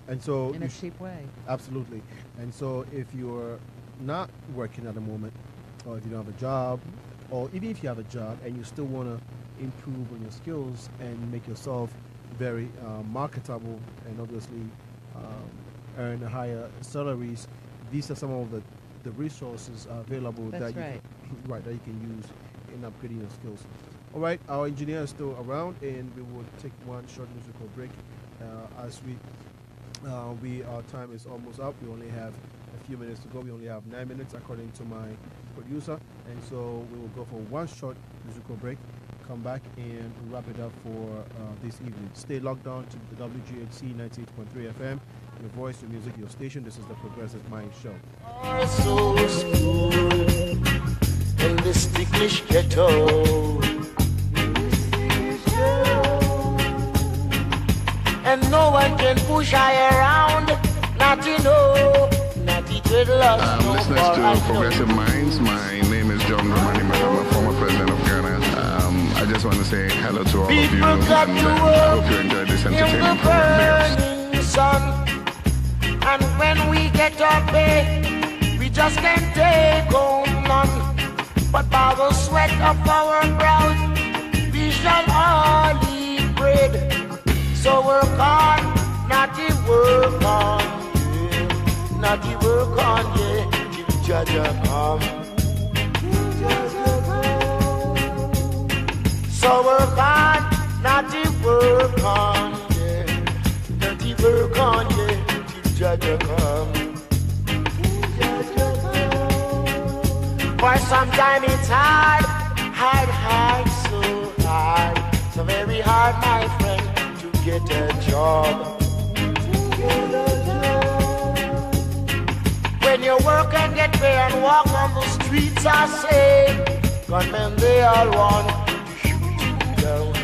And so in a cheap way. Absolutely. And so if you're not working at the moment, or if you don't have a job, or even if you have a job and you still want to improve on your skills and make yourself very marketable and obviously earn higher salaries, these are some of the resources available That's that right. that you can use in upgrading your skills. All right, our engineer is still around, and we will take one short musical break as our time is almost up. We only have a few minutes to go. We only have 9 minutes according to my producer, and so we will go for one short musical break, come back and wrap it up for this evening. Stay locked on to the WGHC 98.3 FM, your voice, your music, your station. This is the Progressive Mind Show. Our souls poor in this ticklish ghetto, and no one can push I around. Not Listeners to Progressive Minds, my name is John Romani. I'm a former president of Ghana. I just want to say hello to all of you, and I hope you enjoyed this entertaining program. Big sun, and when we get up, we just can't take home none. But by the sweat of our brows, we shall all eat bread. So work on, not the work on, yeah. Not the work on, yeah. Till Jaja come. So work on, not the work on, yeah. Not the work on, yeah. Till Jaja come. For some time it's hard, so hard, so very hard. hard, my friend, to get a job. When you work and get paid and walk on the streets, I say, gunmen, they all want to shoot you down.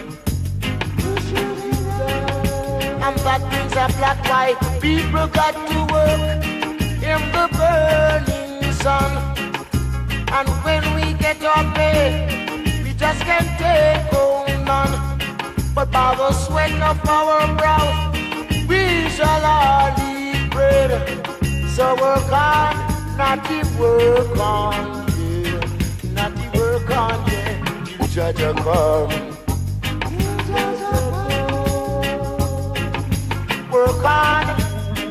And that brings a black white people got to work in the burning sun. And when we get our pay, we just can't take home none. But by the sweat of our brows, we shall all eat bread. So work on, not to work on, yeah. Not to work on, yeah. Till Judge come. Work on,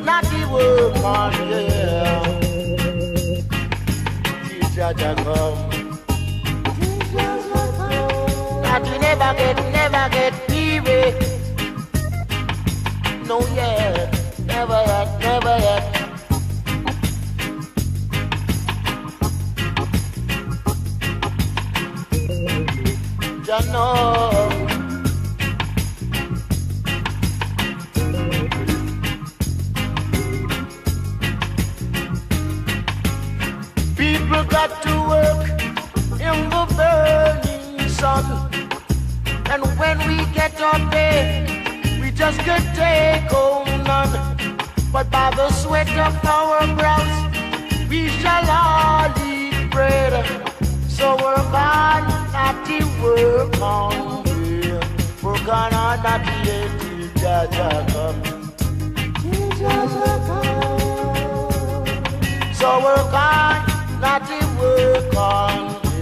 not to work on, yeah. Till Judge come. Not to never get weary. No, yeah, never yet, never yet. Just know. People got to work in the burning sun. And when we get our pay, we just can't take home none. But by the sweat of our brows, we shall all eat bread. So work on, not to work on, yeah. Work on, not to till Jaja come. So work on, not to work on,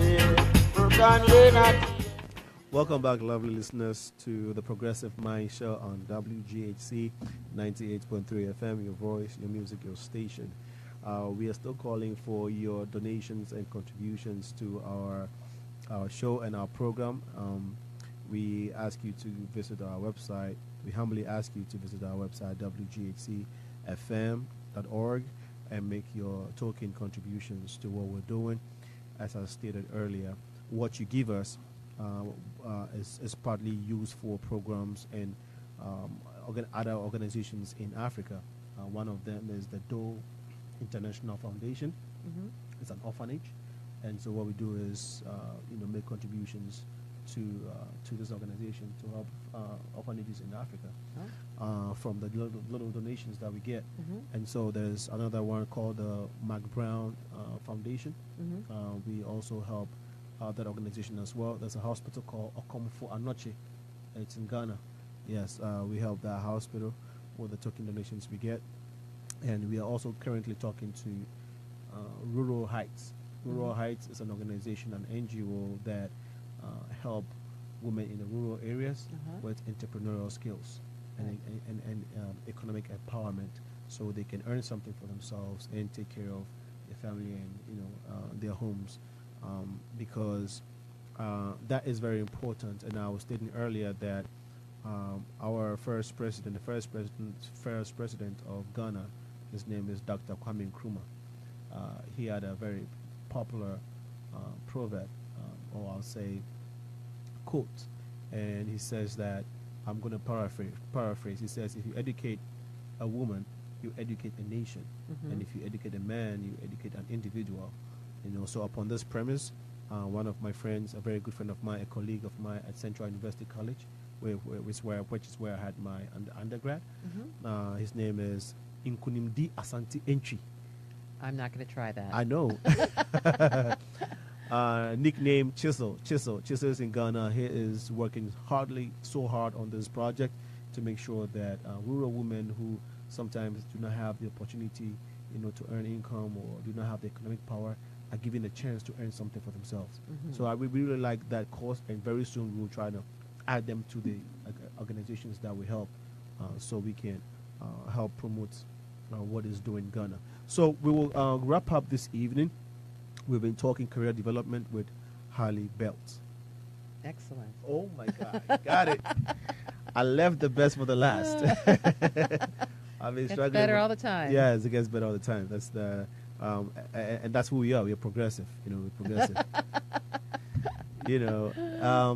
yeah. Work on, yeah, not to. Welcome back, lovely listeners, to the Progressive Mind Show on WGHC 98.3 FM, your voice, your music, your station. We are still calling for your donations and contributions to our show and our program. We ask you to visit our website. We humbly ask you to visit our website, wghcfm.org, and make your token contributions to what we're doing. As I stated earlier, what you give us is partly used for programs and other organizations in Africa. One of them is the Doe International Foundation. Mm-hmm. It's an orphanage, and so what we do is make contributions to this organization to help orphanages in Africa from the little donations that we get. Mm-hmm. And so there's another one called the Mac Brown Foundation. Mm-hmm. We also help that organization as well. There's a hospital called Okomfo Anoche. It's in Ghana. Yes, we help that hospital with the token donations we get. And we are also currently talking to Rural Heights. Rural Heights is an organization, an NGO that help women in the rural areas with entrepreneurial skills and economic empowerment, so they can earn something for themselves and take care of their family and their homes, because that is very important. And I was stating earlier that our first president of Ghana, his name is Dr. Kwame Nkrumah. He had a very popular proverb, or I'll say quote, and he says that, I'm going to paraphrase. He says, if you educate a woman, you educate a nation, and if you educate a man, you educate an individual. So upon this premise, one of my friends, a very good friend of mine, a colleague of mine at Central University College, which is where I had my undergrad. His name is Inkunimdi Asante Entry. I'm not going to try that. I know. Nickname Chisel. Chisel is in Ghana. He is working so hard on this project to make sure that rural women who sometimes do not have the opportunity, to earn income or do not have the economic power, are given a chance to earn something for themselves. So I really like that cause, and very soon we'll try to add them to the organizations that we help, so we can help promote what is doing Ghana. So we will wrap up this evening. We've been talking career development with Haille Belt. Excellent. Oh my God, got it. I left the best for the last. I've been struggling. Better all the time. Yeah, it gets better all the time. That's the and that's who we are. We're progressive. We're progressive.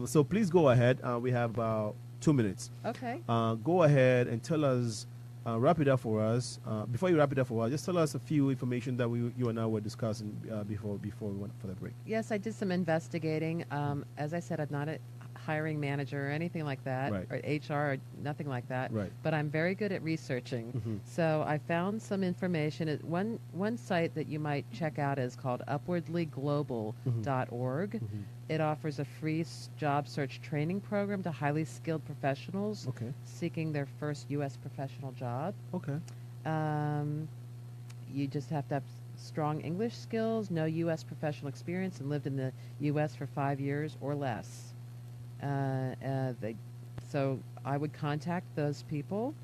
So please go ahead. We have about 2 minutes. Okay. Go ahead and tell us, wrap it up for us. Before you wrap it up for us, just tell us a few information that you and I were discussing before we went for the break. Yes, I did some investigating. As I said, I'm not a hiring manager or anything like that, Right. or HR, or nothing like that. Right. But I'm very good at researching. Mhm. So I found some information. One site that you might check out is called upwardlyglobal.org. Mhm. It offers a free job search training program to highly skilled professionals Okay. seeking their first U.S. professional job. Okay. You just have to have strong English skills, no U.S. professional experience, and lived in the U.S. for 5 years or less. So I would contact those people.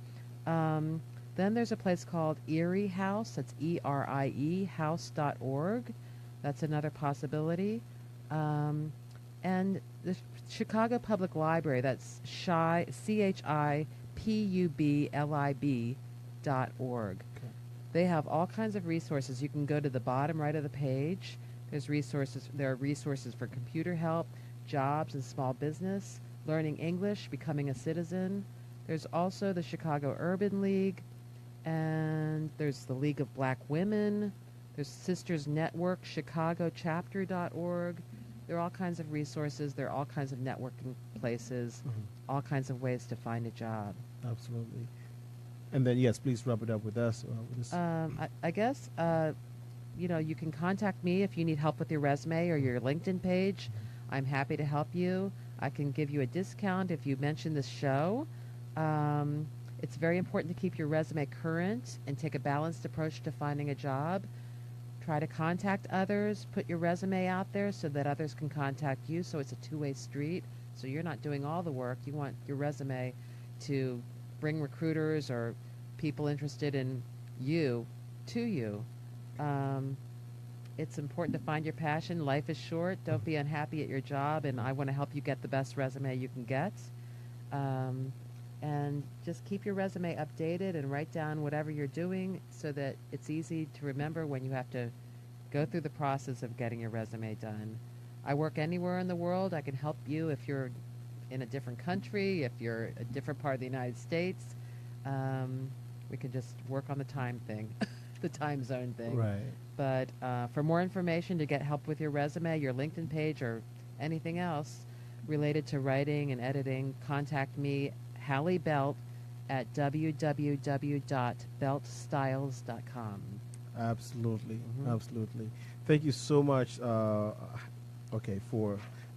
Then there's a place called Erie House. That's ERIE house.org. That's another possibility. And the Chicago Public Library, that's CHIPUBLIB.org. Okay. They have all kinds of resources. You can go to the bottom right of the page. There are resources for computer help, jobs and small business, learning English, becoming a citizen. There's also the Chicago Urban League, and there's the League of Black Women. There's Sisters Network, chicagochapter.org. There are all kinds of resources. There are all kinds of networking places, all kinds of ways to find a job. Absolutely. And then, yes, please wrap it up with us. With this. I guess, you can contact me if you need help with your resume or your LinkedIn page. I'm happy to help you. I can give you a discount if you mention this show. It's very important to keep your resume current and take a balanced approach to finding a job. Try to contact others. Put your resume out there so that others can contact you, so it's a two-way street. So you're not doing all the work. You want your resume to bring recruiters or people interested in you to you. It's important to find your passion. Life is short. Don't be unhappy at your job, and I want to help you get the best resume you can get. And just keep your resume updated and write down whatever you're doing so that it's easy to remember when you have to go through the process of getting your resume done. I work anywhere in the world. I can help you if you're in a different country, if you're a different part of the United States. We can just work on the time thing, the time zone thing. Right. But for more information to get help with your resume, your LinkedIn page, or anything else related to writing and editing, contact me, Haille Belt, at www.beltstyles.com. Absolutely. Absolutely. Thank you so much, for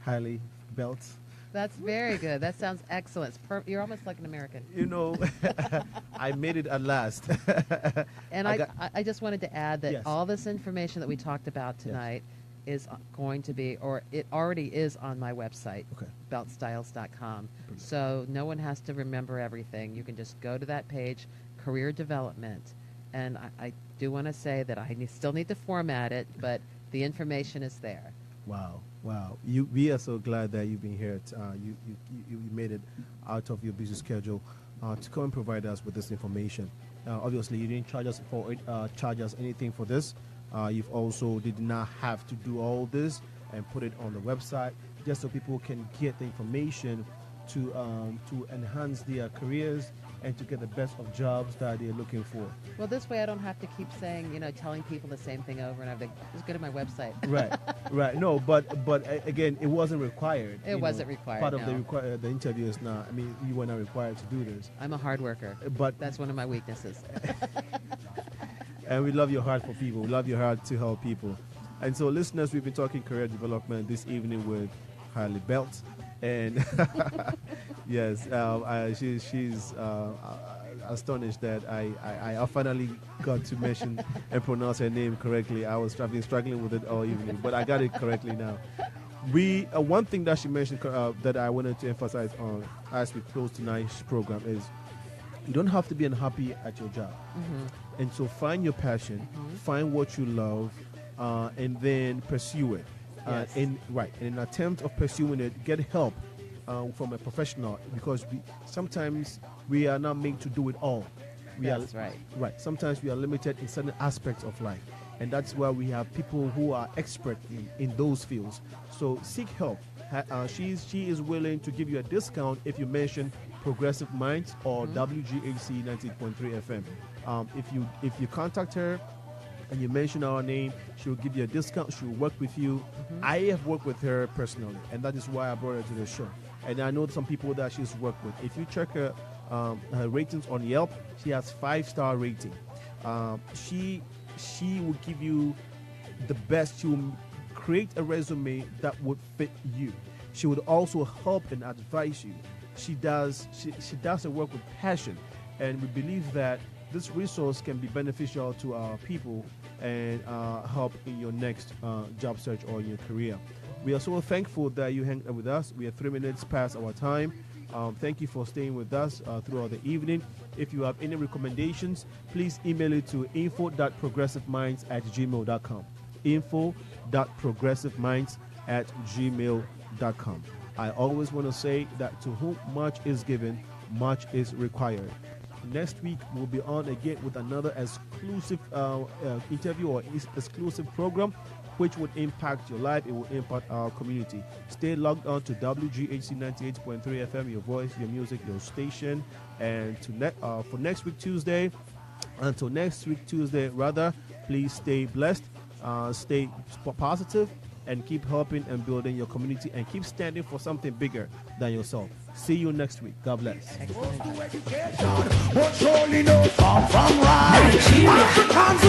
Haille Belt. That's very good. That sounds excellent. You're almost like an American. You know, I made it at last. And I just wanted to add that Yes. all this information that we talked about tonight is going to be, or it already is on my website, Okay. beltstyles.com. So no one has to remember everything. You can just go to that page, career development. And I do want to say that I still need to format it, but the information is there. Wow. We are so glad that you've been here. You made it out of your busy schedule to come and provide us with this information. Obviously, you didn't charge us anything for this. You've also did not have to do all this and put it on the website just so people can get the information to enhance their careers and to get the best of jobs that they're looking for. Well, this way I don't have to keep saying, telling people the same thing over and over. Just go to my website. Right. No, but again, it wasn't required. It wasn't required, Part of no. the interview is not. I mean, you were not required to do this. I'm a hard worker. But That's one of my weaknesses. and we love your heart for people. We love your heart to help people. And so, listeners, we've been talking career development this evening with Haille Belt. And yes, she's astonished that I finally got to mention and pronounce her name correctly. I've been struggling with it all evening, but I got it correctly now. One thing that she mentioned that I wanted to emphasize on as we close tonight's program is you don't have to be unhappy at your job. And so find your passion, find what you love, and then pursue it. Yes. In an attempt of pursuing it, get help from a professional, because sometimes we are not made to do it all. That's right. Right. Sometimes we are limited in certain aspects of life, and that's why we have people who are expert in those fields. So seek help. she is willing to give you a discount if you mention Progressive Minds or WGHC 98.3 FM. If you contact her and you mention our name, she'll give you a discount. She'll work with you. I have worked with her personally, and that is why I brought her to the show. And I know some people that she's worked with. If you check her ratings on Yelp, she has 5-star rating. She will give you the best. She will create a resume that would fit you. She would also help and advise you. She does her work with passion, and we believe that this resource can be beneficial to our people and help in your next job search or in your career. We are so thankful that you hang out with us. We are 3 minutes past our time. Thank you for staying with us throughout the evening. If you have any recommendations, please email it to info.progressiveminds@gmail.com. info.progressiveminds@gmail.com. I always want to say that to whom much is given, much is required. Next week, we'll be on again with another exclusive interview or exclusive program which would impact your life. It will impact our community. Stay logged on to WGHC 98.3 FM, your voice, your music, your station. And for next week, Tuesday, please stay blessed, stay positive, and keep helping and building your community and keep standing for something bigger than yourself. See you next week. God bless. But surely no far from right. Africans